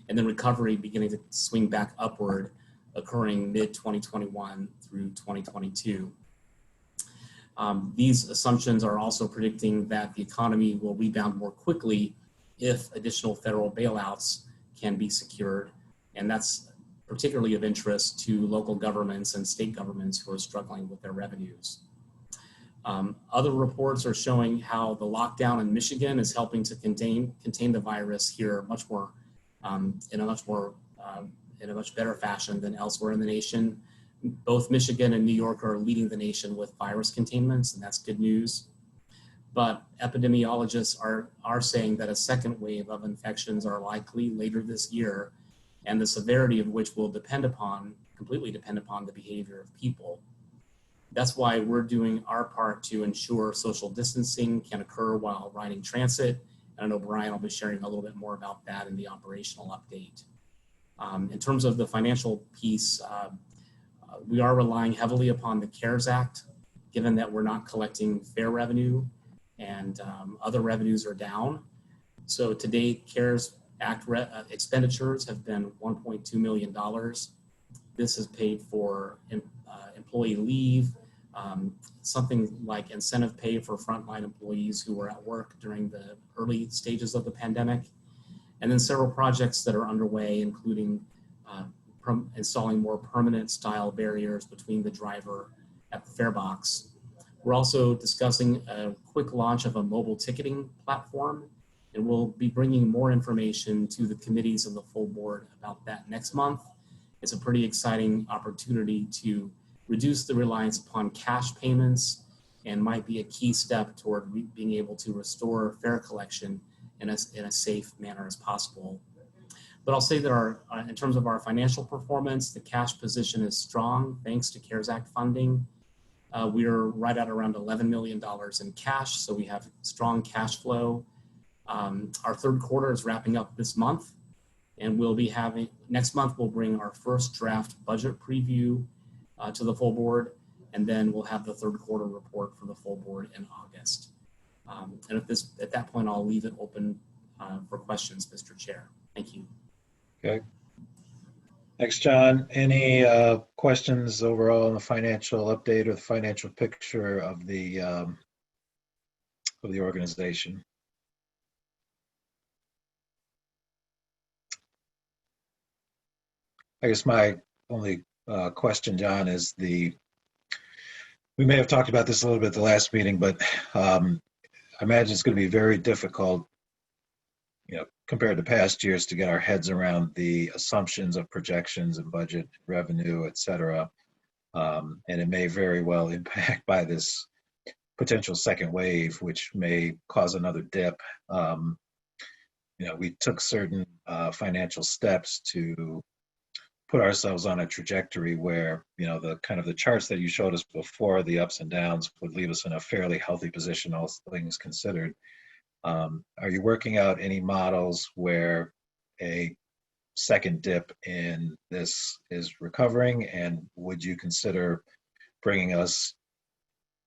and then recovery beginning to swing back upward, occurring mid-2021 through 2022. These assumptions are also predicting that the economy will rebound more quickly if additional federal bailouts can be secured, and that's particularly of interest to local governments and state governments who are struggling with their revenues. Other reports are showing how the lockdown in Michigan is helping to contain the virus here in a much better fashion than elsewhere in the nation. Both Michigan and New York are leading the nation with virus containments, and that's good news. But epidemiologists are saying that a second wave of infections are likely later this year, and the severity of which will completely depend upon the behavior of people. That's why we're doing our part to ensure social distancing can occur while riding transit. And I know Brian will be sharing a little bit more about that in the operational update. In terms of the financial piece, we are relying heavily upon the CARES Act, given that we're not collecting fare revenue and other revenues are down. So to date, CARES Act expenditures have been $1.2 million. This is paid for employee leave, something like incentive pay for frontline employees who were at work during the early stages of the pandemic, and then several projects that are underway, including installing more permanent style barriers between the driver at the fare box. We're also discussing a quick launch of a mobile ticketing platform, and we'll be bringing more information to the committees and the full board about that next month. It's a pretty exciting opportunity to reduce the reliance upon cash payments and might be a key step toward being able to restore fare collection in a safe manner as possible. But I'll say that in terms of our financial performance, the cash position is strong thanks to CARES Act funding. We're right at around $11 million in cash, so we have strong cash flow. Our third quarter is wrapping up this month, and next month we'll bring our first draft budget preview to the full board, and then we'll have the third quarter report for the full board in August. And at that point, I'll leave it open for questions, Mr. Chair. Thank you.
Okay. Thanks, John. Any questions overall on the financial update or the financial picture of the organization? I guess my only question, John, is we may have talked about this a little bit at the last meeting, but I imagine it's going to be very difficult, compared to past years, to get our heads around the assumptions of projections and budget revenue, et cetera. And it may very well impact by this potential second wave, which may cause another dip. We took certain financial steps to put ourselves on a trajectory where, the charts that you showed us before, the ups and downs, would leave us in a fairly healthy position, all things considered. Are you working out any models where a second dip in this is recovering? And would you consider bringing us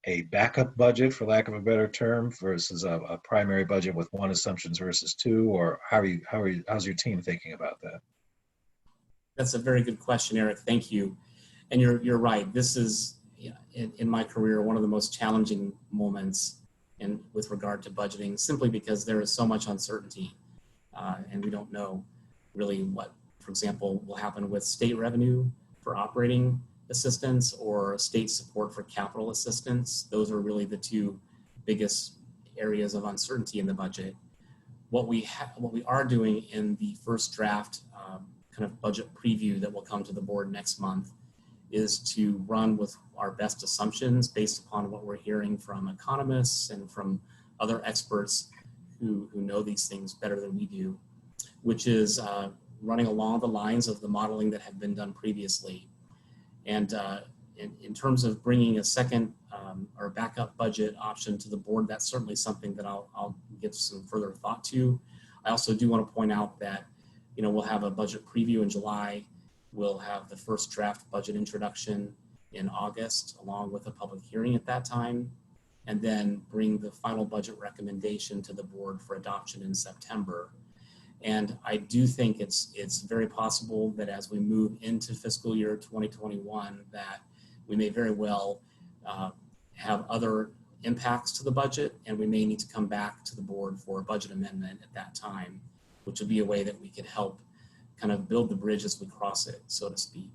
a backup budget, for lack of a better term, versus a primary budget with one assumptions versus two? Or how's your team thinking about that?
That's a very good question, Eric. Thank you. And you're right. This is, in my career, one of the most challenging moments with regard to budgeting, simply because there is so much uncertainty, and we don't know really what, for example, will happen with state revenue for operating assistance or state support for capital assistance. Those are really the two biggest areas of uncertainty in the budget. What we are doing in the first draft kind of budget preview that will come to the board next month is to run with our best assumptions based upon what we're hearing from economists and from other experts who know these things better than we do, which is running along the lines of the modeling that had been done previously. And in terms of bringing a second or backup budget option to the board, that's certainly something that I'll give some further thought to. I also do want to point out that, we'll have a budget preview in July. We'll have the first draft budget introduction in August, along with a public hearing at that time, and then bring the final budget recommendation to the board for adoption in September. And I do think it's very possible that as we move into fiscal year 2021, that we may very well have other impacts to the budget, and we may need to come back to the board for a budget amendment at that time, which would be a way that we could help kind of build the bridge as we cross it, so to speak.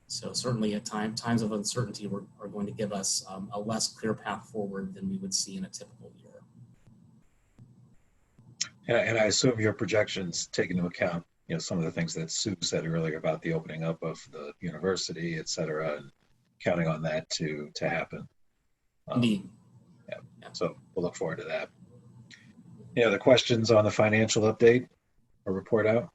So certainly at times of uncertainty are going to give us a less clear path forward than we would see in a typical year.
And I assume your projections take into account, some of the things that Sue said earlier about the opening up of the university, et cetera, and counting on that to happen.
Indeed.
Yeah. So we'll look forward to that. Any other questions on the financial update or report out?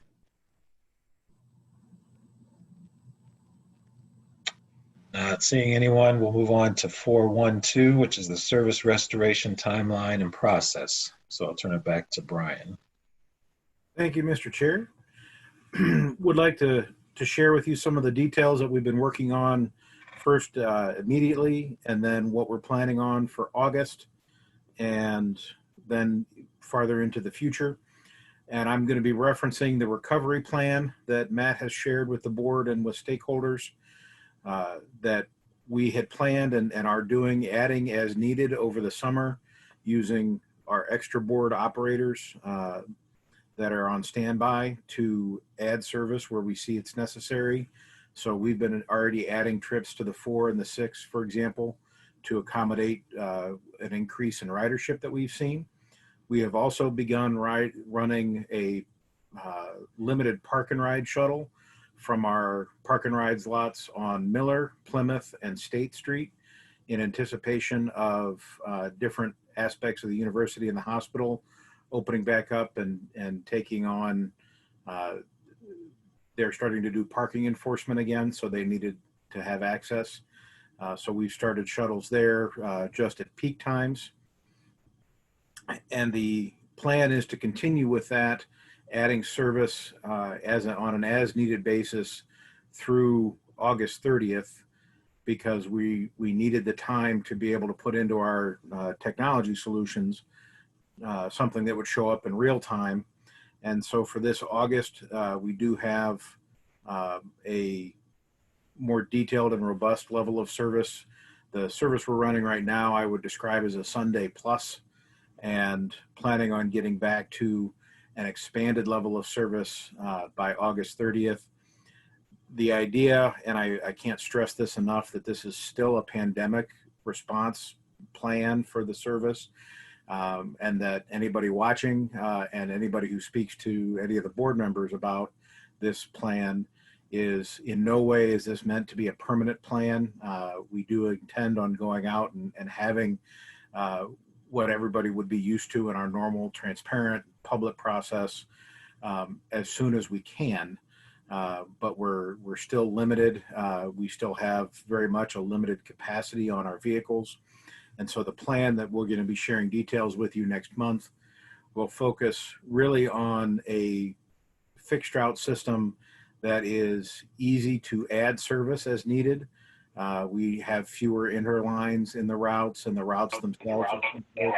Not seeing anyone, we'll move on to 412, which is the service restoration timeline and process. So I'll turn it back to Brian.
Thank you, Mr. Chair. Would like to share with you some of the details that we've been working on first immediately, and then what we're planning on for August, and then farther into the future. And I'm going to be referencing the recovery plan that Matt has shared with the board and with stakeholders that we had planned and are adding as needed over the summer, using our extra board operators that are on standby to add service where we see it's necessary. So we've been already adding trips to the 4 and the 6, for example, to accommodate an increase in ridership that we've seen. We have also begun running a limited park and ride shuttle from our park and rides lots on Miller, Plymouth, and State Street in anticipation of different aspects of the university and the hospital opening back up and taking on, they're starting to do parking enforcement again, so they needed to have access. So we've started shuttles there just at peak times. And the plan is to continue with that, adding service on an as-needed basis through August 30th, because we needed the time to be able to put into our technology solutions something that would show up in real time. And so for this August, we do have a more detailed and robust level of service. The service we're running right now, I would describe as a Sunday plus, and planning on getting back to an expanded level of service by August 30th. The idea, and I can't stress this enough, that this is still a pandemic response plan for the service, and that anybody watching and anybody who speaks to any of the board members about this plan is in no way is this meant to be a permanent plan. We do intend on going out and having what everybody would be used to in our normal, transparent, public process as soon as we can. But we're still limited. We still have very much a limited capacity on our vehicles. And so the plan that we're going to be sharing details with you next month will focus really on a fixed route system that is easy to add service as needed. We have fewer interlines in the routes, and the routes themselves are simpler.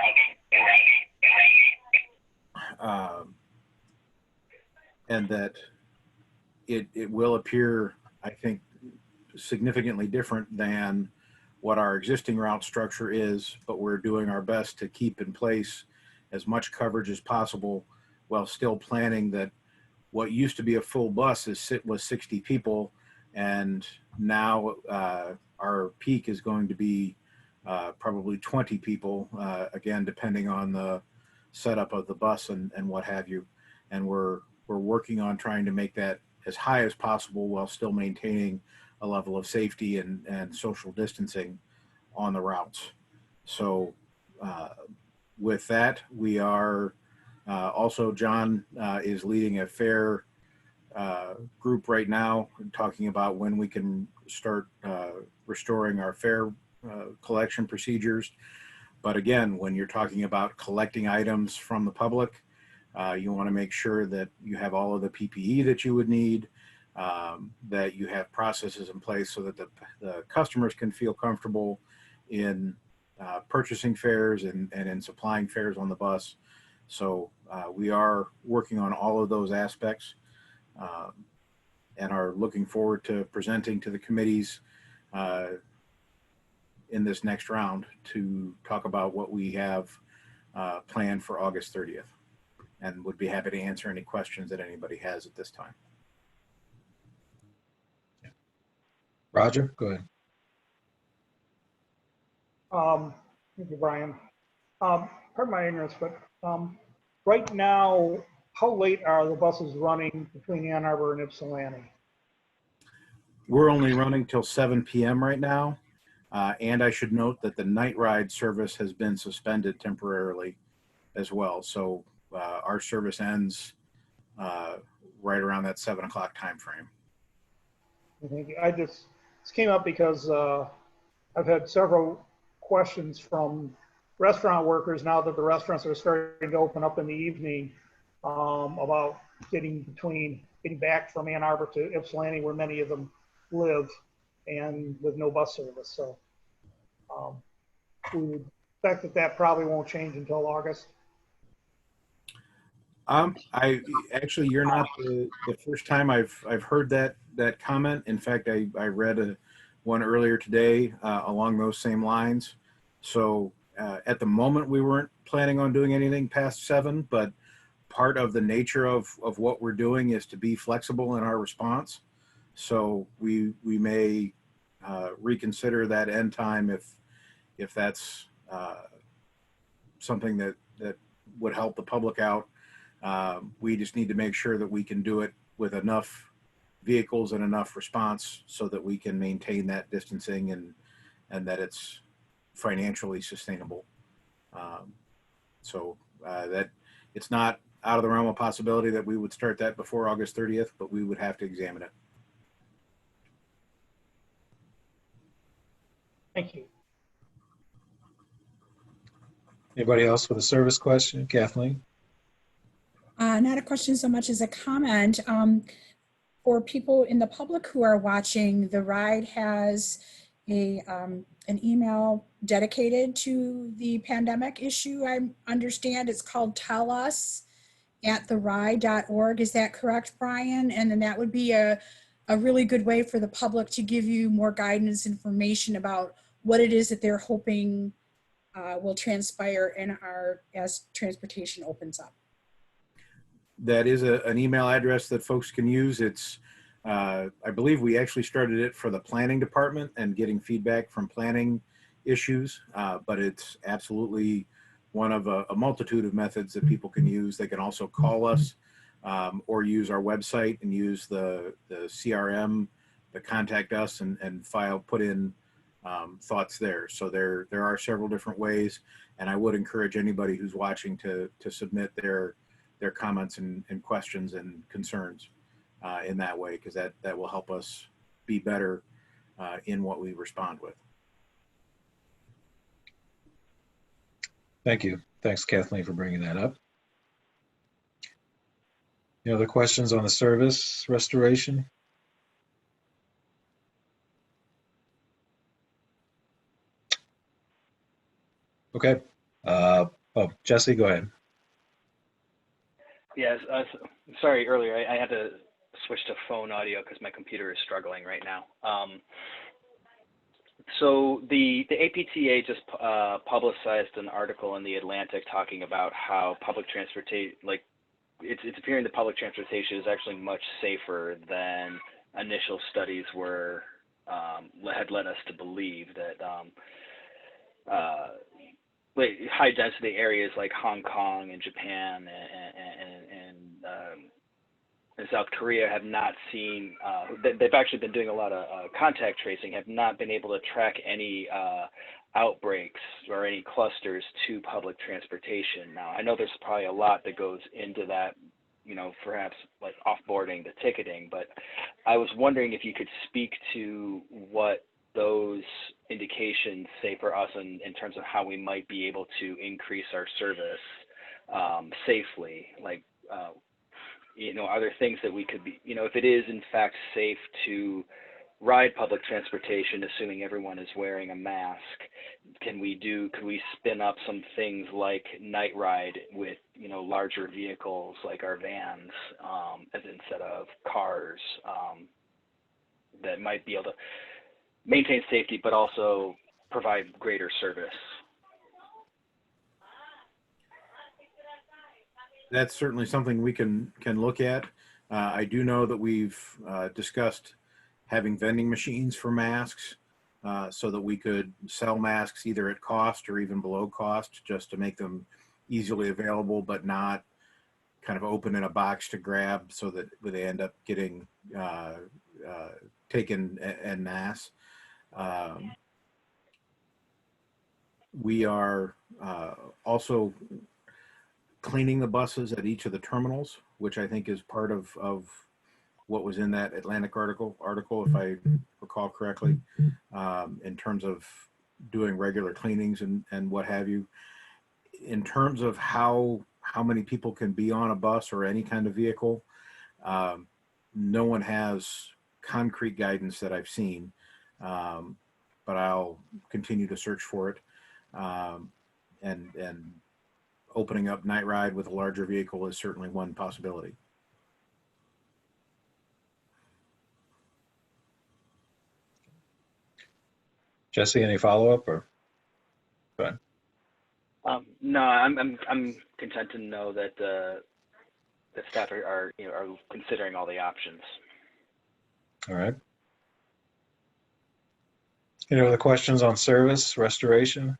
And that it will appear, I think, significantly different than what our existing route structure is, but we're doing our best to keep in place as much coverage as possible while still planning that what used to be a full bus was 60 people, and now our peak is going to be probably 20 people, again, depending on the setup of the bus and what have you. And we're working on trying to make that as high as possible while still maintaining a level of safety and social distancing on the routes. So with that, we are also, John is leading a fair group right now, talking about when we can start restoring our fare collection procedures. But again, when you're talking about collecting items from the public, you want to make sure that you have all of the PPE that you would need, that you have processes in place so that the customers can feel comfortable in purchasing fares and in supplying fares on the bus. So we are working on all of those aspects and are looking forward to presenting to the committees in this next round to talk about what we have planned for August 30th, and would be happy to answer any questions that anybody has at this time.
Roger, go ahead.
Thank you, Brian. Pardon my ignorance, but right now, how late are the buses running between Ann Arbor and Ypsilanti?
We're only running till 7 p.m. right now. And I should note that the night ride service has been suspended temporarily as well. So our service ends right around that 7 o'clock time frame.
Thank you. This came up because I've had several questions from restaurant workers now that the restaurants are starting to open up in the evening about getting back from Ann Arbor to Ypsilanti, where many of them live, and with no bus service. So we would expect that probably won't change until August.
You're not the first time I've heard that comment. In fact, I read one earlier today along those same lines. So at the moment, we weren't planning on doing anything past 7, but part of the nature of what we're doing is to be flexible in our response. So we may reconsider that end time if that's something that would help the public out. We just need to make sure that we can do it with enough vehicles and enough response so that we can maintain that distancing and that it's financially sustainable. So that it's not out of the realm of possibility that we would start that before August 30th, but we would have to examine it.
Thank you.
Anybody else with a service question? Kathleen?
Not a question so much as a comment. For people in the public who are watching, TheRide has an email dedicated to the pandemic issue. I understand it's called Tell Us at theride.org. Is that correct, Brian? And then that would be a really good way for the public to give you more guidance, information about what it is that they're hoping will transpire as transportation opens up.
That is an email address that folks can use. It's, I believe we actually started it for the planning department and getting feedback from planning issues, but it's absolutely one of a multitude of methods that people can use. They can also call us or use our website and use the CRM, the contact us and put in thoughts there. So there are several different ways, and I would encourage anybody who's watching to submit their comments and questions and concerns in that way, because that will help us be better in what we respond with.
Thank you. Thanks, Kathleen, for bringing that up. Any other questions on the service restoration? Okay. Jesse, go ahead.
Yes, sorry earlier, I had to switch to phone audio because my computer is struggling right now. So the APTA just publicized an article in the Atlantic talking about how public transportation, like it's appearing that public transportation is actually much safer than initial studies were had led us to believe that high density areas like Hong Kong and Japan and South Korea have not seen, they've actually been doing a lot of contact tracing, have not been able to track any outbreaks or any clusters to public transportation. Now, I know there's probably a lot that goes into that, you know, perhaps like offboarding, the ticketing, but I was wondering if you could speak to what those indications say for us in terms of how we might be able to increase our service safely. Like, you know, are there things that we could be, you know, if it is in fact safe to ride public transportation, assuming everyone is wearing a mask, could we spin up some things like night ride with, you know, larger vehicles like our vans, as instead of cars, that might be able to maintain safety, but also provide greater service?
That's certainly something we can look at. I do know that we've discussed having vending machines for masks, so that we could sell masks either at cost or even below cost, just to make them easily available, but not kind of open in a box to grab, so that they end up getting taken en masse. We are also cleaning the buses at each of the terminals, which I think is part of what was in that Atlantic article, if I recall correctly, in terms of doing regular cleanings and what have you. In terms of how many people can be on a bus or any kind of vehicle, no one has concrete guidance that I've seen, but I'll continue to search for it. And opening up night ride with a larger vehicle is certainly one possibility.
Jesse, any follow-up or? Go ahead.
No, I'm content to know that the staff are considering all the options.
All right. Any other questions on service restoration?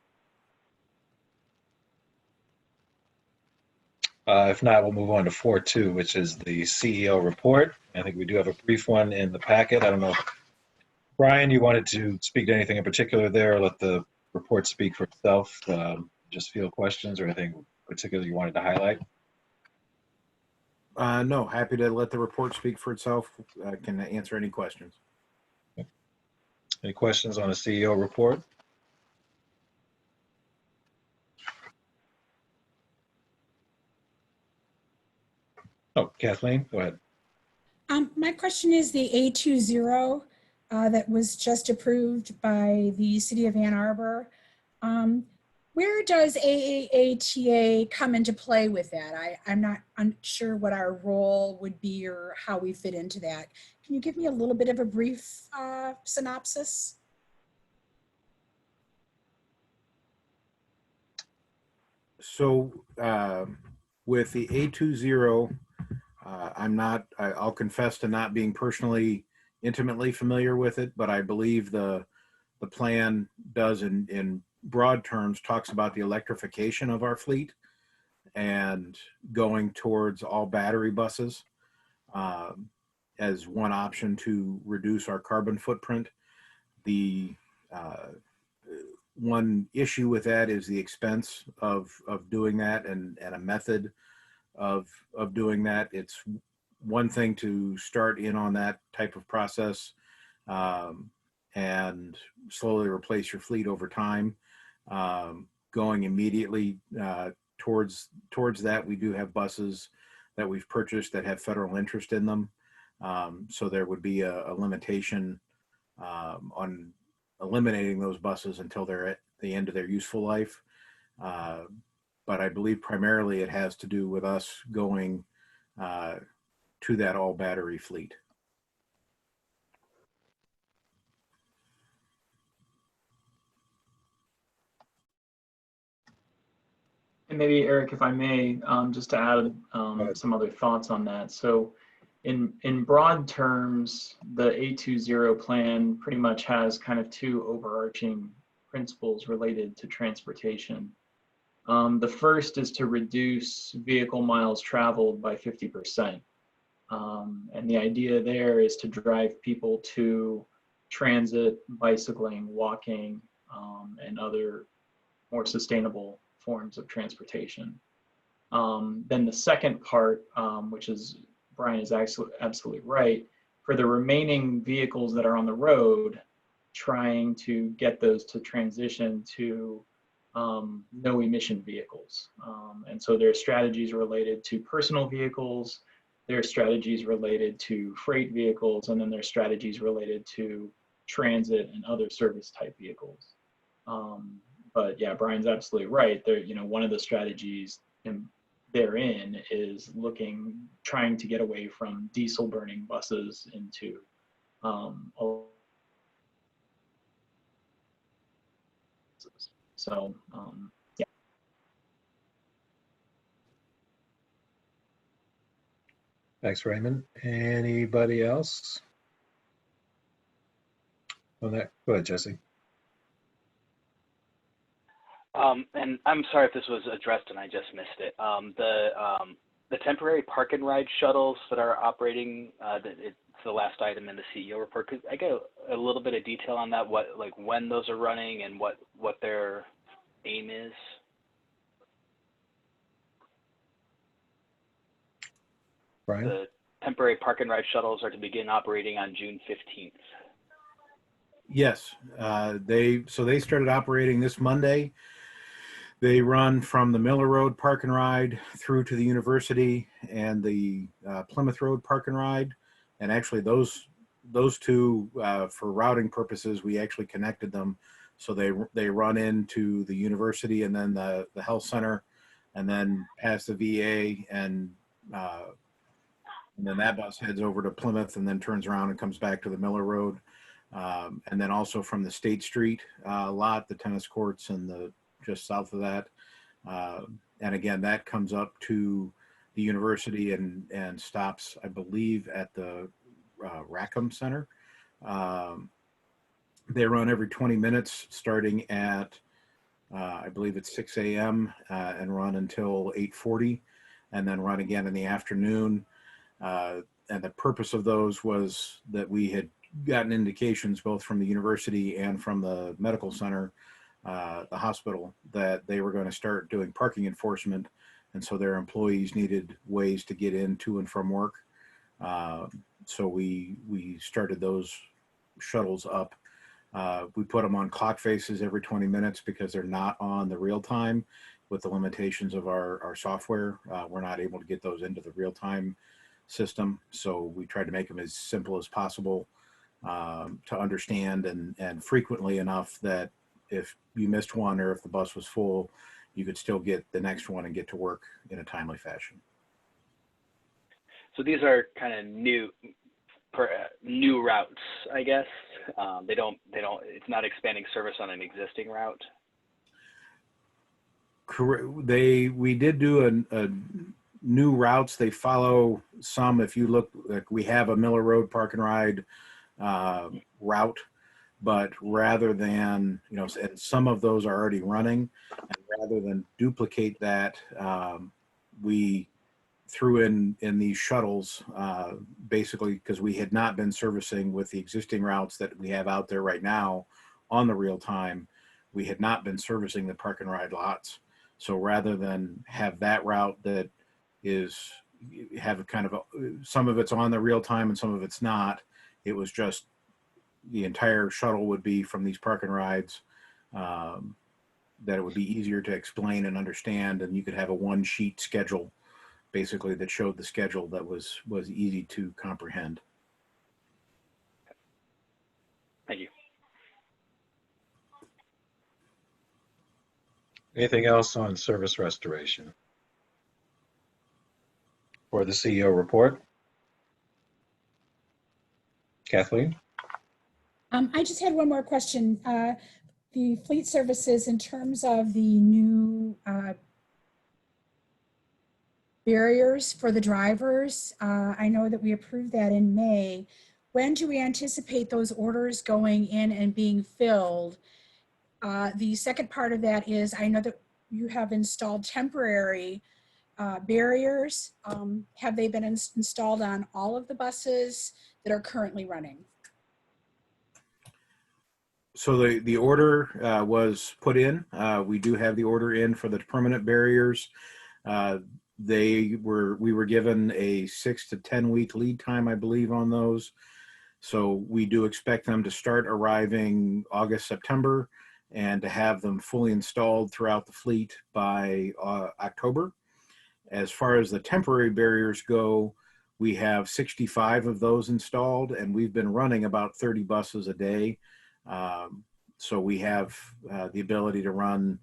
If not, we'll move on to 4.2, which is the CEO report. I think we do have a brief one in the packet. I don't know, Brian, you wanted to speak to anything in particular there, or let the report speak for itself? Just field questions or anything particular you wanted to highlight?
No, happy to let the report speak for itself. I can answer any questions.
Any questions on the CEO report? Oh, Kathleen, go ahead.
My question is the A20 that was just approved by the City of Ann Arbor. Where does AAATA come into play with that? I'm not sure what our role would be or how we fit into that. Can you give me a little bit of a brief synopsis?
So with the A20, I'll confess to not being personally intimately familiar with it, but I believe the plan does in broad terms talks about the electrification of our fleet and going towards all battery buses as one option to reduce our carbon footprint. The one issue with that is the expense of doing that and a method of doing that. It's one thing to start in on that type of process and slowly replace your fleet over time. Going immediately towards that, we do have buses that we've purchased that have federal interest in them. So there would be a limitation on eliminating those buses until they're at the end of their useful life. But I believe primarily it has to do with us going to that all battery fleet.
And maybe Eric, if I may, just to add some other thoughts on that. So in broad terms, the 820 plan pretty much has kind of two overarching principles related to transportation. The first is to reduce vehicle miles traveled by 50%. And the idea there is to drive people to transit, bicycling, walking, and other more sustainable forms of transportation. Then the second part, which is Brian is absolutely right, for the remaining vehicles that are on the road, trying to get those to transition to no emission vehicles. And so there are strategies related to personal vehicles, there are strategies related to freight vehicles, and then there are strategies related to transit and other service type vehicles. But yeah, Brian's absolutely right. There, you know, one of the strategies therein is trying to get away from diesel burning buses into so yeah.
Thanks, Raymond. Anybody else on that? Go ahead, Jesse.
And I'm sorry if this was addressed and I just missed it. The temporary park and ride shuttles that are operating, it's the last item in the CEO report. Could I get a little bit of detail on that? What, like when those are running and what their aim is?
Brian?
The temporary park and ride shuttles are to begin operating on June 15th.
Yes, they started operating this Monday. They run from the Miller Road Park and Ride through to the university and the Plymouth Road Park and Ride. And actually those two, for routing purposes, we actually connected them. So they run into the university and then the health center and then past the VA and then that bus heads over to Plymouth and then turns around and comes back to the Miller Road. And then also from the State Street lot, the tennis courts and just south of that. And again, that comes up to the university and stops, I believe, at the Rackham Center. They run every 20 minutes starting at, I believe it's 6 a.m. And run until 8:40 and then run again in the afternoon. And the purpose of those was that we had gotten indications both from the university and from the medical center, the hospital, that they were going to start doing parking enforcement. And so their employees needed ways to get in to and from work. So we started those shuttles up. We put them on clock faces every 20 minutes because they're not on the real time with the limitations of our software. We're not able to get those into the real time system. So we tried to make them as simple as possible to understand and frequently enough that if you missed one or if the bus was full, you could still get the next one and get to work in a timely fashion.
So these are kind of new routes, I guess. It's not expanding service on an existing route.
Correct. We did do a new routes. They follow some, if you look, like we have a Miller Road Park and Ride route, but rather than, and some of those are already running, and rather than duplicate that, we threw in these shuttles, basically because we had not been servicing with the existing routes that we have out there right now on the real time. We had not been servicing the park and ride lots. So rather than have that route that have kind of some of it's on the real time and some of it's not, it was just the entire shuttle would be from these park and rides, that it would be easier to explain and understand, and you could have a one sheet schedule basically that showed the schedule that was easy to comprehend.
Thank you.
Anything else on service restoration? For the CEO report? Kathleen?
I just had one more question. The fleet services, in terms of the new barriers for the drivers, I know that we approved that in May. When do we anticipate those orders going in and being filled? The second part of that is, I know that you have installed temporary barriers. Have they been installed on all of the buses that are currently running?
So the order was put in. We do have the order in for the permanent barriers. We were given a 6 to 10 week lead time, I believe, on those. So we do expect them to start arriving August, September, and to have them fully installed throughout the fleet by October. As far as the temporary barriers go, we have 65 of those installed, and we've been running about 30 buses a day. So we have the ability to run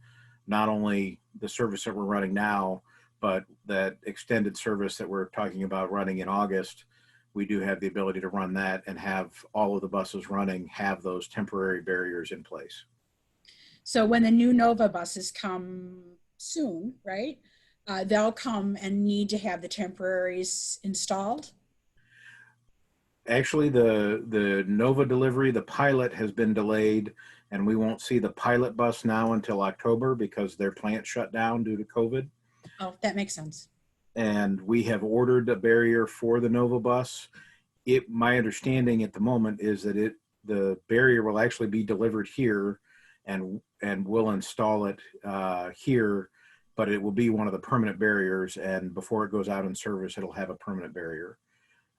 not only the service that we're running now, but that extended service that we're talking about running in August. We do have the ability to run that and have all of the buses running, have those temporary barriers in place.
So when the new Nova buses come soon, right? They'll come and need to have the temporaries installed?
Actually, the Nova delivery, the pilot has been delayed, and we won't see the pilot bus now until October because their plant shut down due to COVID.
Oh, that makes sense.
And we have ordered a barrier for the Nova bus. My understanding at the moment is that the barrier will actually be delivered here, and we'll install it here, but it will be one of the permanent barriers, and before it goes out in service, it'll have a permanent barrier.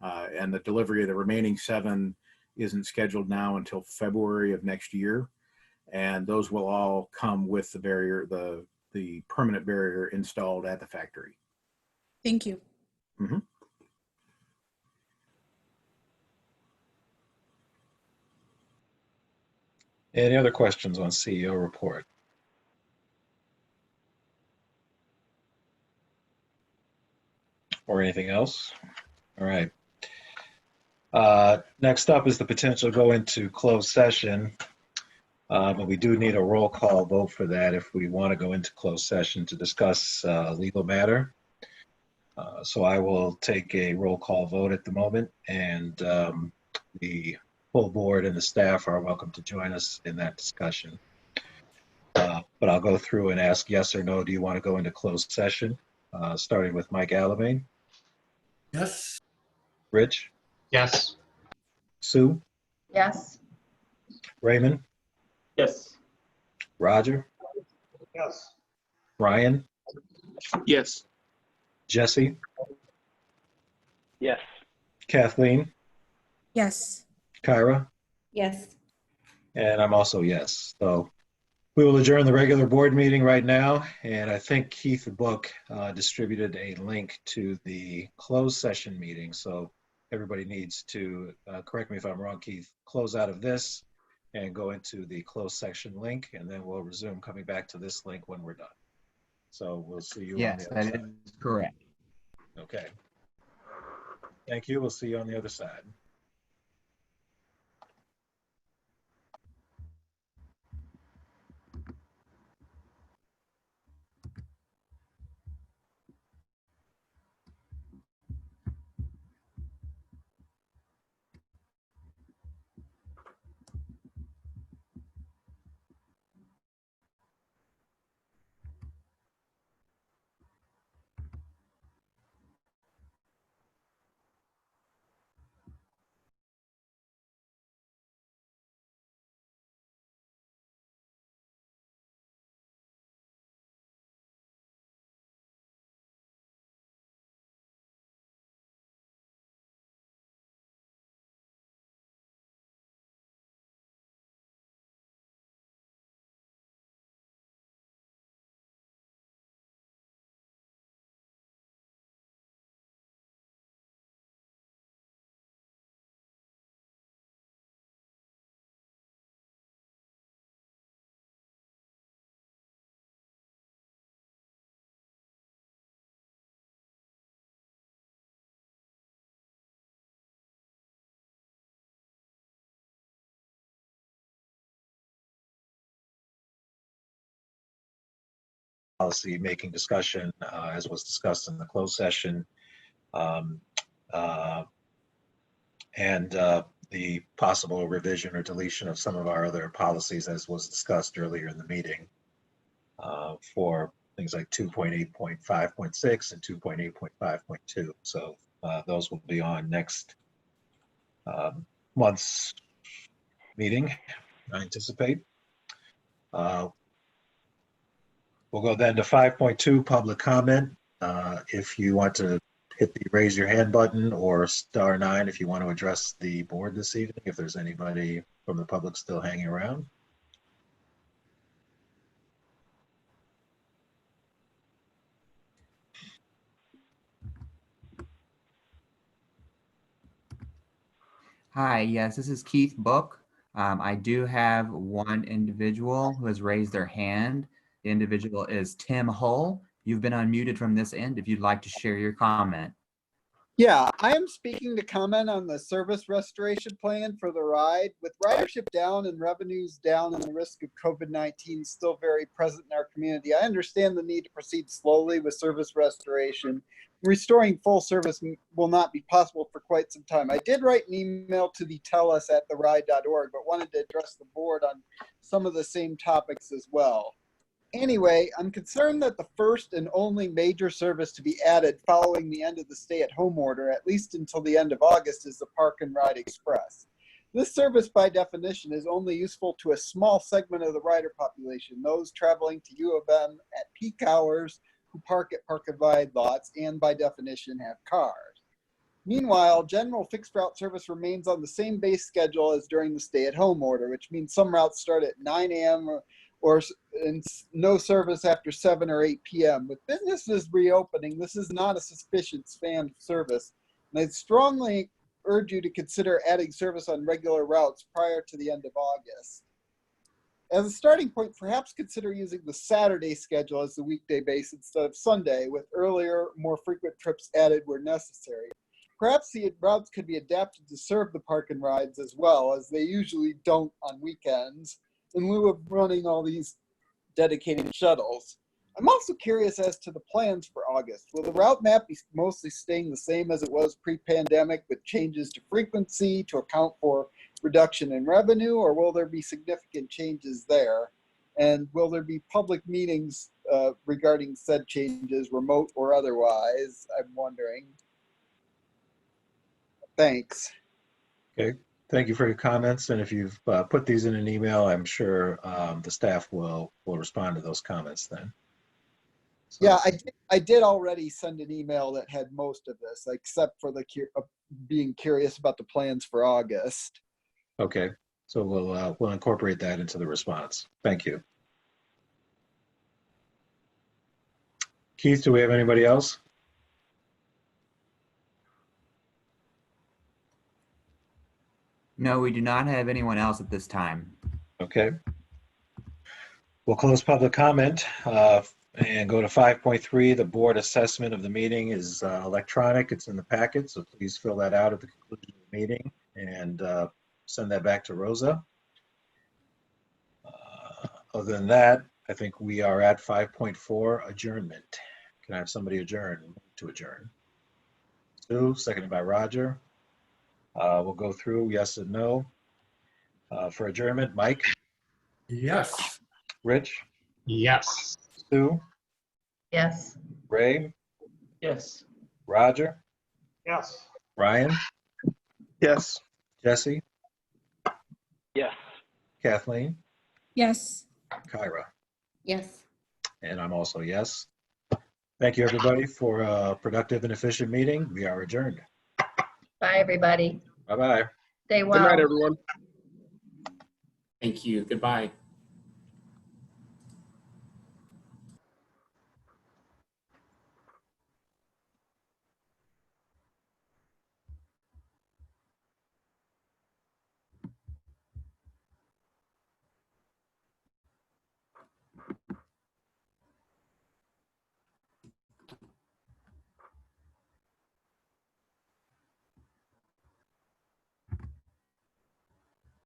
And the delivery of the remaining 7 isn't scheduled now until February of next year. And those will all come with the barrier, the permanent barrier installed at the factory.
Thank you.
Mm-hmm.
Any other questions on CEO report? Or anything else? All right. Next up is the potential to go into closed session. But we do need a roll call vote for that if we want to go into closed session to discuss a legal matter. So I will take a roll call vote at the moment, and the full board and the staff are welcome to join us in that discussion. But I'll go through and ask yes or no. Do you want to go into closed session? Starting with Mike Alamain.
Yes.
Rich?
Yes.
Sue?
Yes.
Raymond?
Yes.
Roger?
Yes.
Ryan?
Yes.
Jesse?
Yes.
Kathleen?
Yes.
Kyra?
Yes.
And I'm also yes. So we will adjourn the regular board meeting right now. And I think Keith Book distributed a link to the closed session meeting. So everybody needs to, correct me if I'm wrong, Keith, close out of this and go into the closed section link, and then we'll resume coming back to this link when we're done. So we'll see you on
Yes,
the other
that
side.
is correct.
Okay. Thank you. We'll see you on the other side. policy making discussion, as was discussed in the closed session. Um, and the possible revision or deletion of some of our other policies as was discussed earlier in the meeting for things like 2.8.5.6 and 2.8.5.2. So those will be on next month's meeting, I anticipate. We'll go then to 5.2, public comment. If you want to hit the raise your hand button or *9 if you want to address the board this evening, if there's anybody from the public still hanging around.
Hi, yes, this is Keith Book. I do have one individual who has raised their hand. The individual is Tim Hull. You've been unmuted from this end if you'd like to share your comment.
Yeah, I am speaking to comment on the service restoration plan for the ride. With ridership down and revenues down and the risk of COVID-19 still very present in our community, I understand the need to proceed slowly with service restoration. Restoring full service will not be possible for quite some time. I did write an email to the tellus@theride.org, but wanted to address the board on some of the same topics as well. Anyway, I'm concerned that the first and only major service to be added following the end of the stay-at-home order, at least until the end of August, is the Park and Ride Express. This service, by definition, is only useful to a small segment of the rider population, those traveling to U of M at peak hours who park at Park and Ride lots and, by definition, have cars. Meanwhile, general fixed route service remains on the same base schedule as during the stay-at-home order, which means some routes start at 9 a.m. or no service after 7 or 8 p.m. With businesses reopening, this is not a sufficient spam service, and I'd strongly urge you to consider adding service on regular routes prior to the end of August. As a starting point, perhaps consider using the Saturday schedule as the weekday base instead of Sunday, with earlier, more frequent trips added where necessary. Perhaps the routes could be adapted to serve the park and rides as well, as they usually don't on weekends, in lieu of running all these dedicated shuttles. I'm also curious as to the plans for August. Will the route map be mostly staying the same as it was pre-pandemic with changes to frequency to account for reduction in revenue, or will there be significant changes there? And will there be public meetings regarding said changes, remote or otherwise? I'm wondering. Thanks.
Okay. Thank you for your comments. And if you've put these in an email, I'm sure the staff will respond to those comments then. So,
yeah, I did already send an email that had most of this, except for the being curious about the plans for August.
okay. So we'll incorporate that into the response. Thank you. Keith, do we have anybody else?
No, we do not have anyone else at this time.
Okay. We'll close public comment and go to 5.3. The board assessment of the meeting is electronic. It's in the packet, so please fill that out at the conclusion of the meeting and send that back to Rosa. Other than that, I think we are at 5.4, adjournment. Can I have somebody adjourn to adjourn? Sue, seconded by Roger. We'll go through yes and no. For adjournment, Mike?
Yes.
Rich?
Yes.
Sue?
Yes.
Ray?
Yes.
Roger?
Yes.
Ryan?
Yes.
Jesse?
Yes.
Kathleen?
Yes.
Kyra?
Yes.
And I'm also yes. Thank you, everybody, for a productive and efficient meeting. We are adjourned.
Bye, everybody.
Bye-bye.
Stay
Good
well.
night, everyone.
Thank you. Goodbye.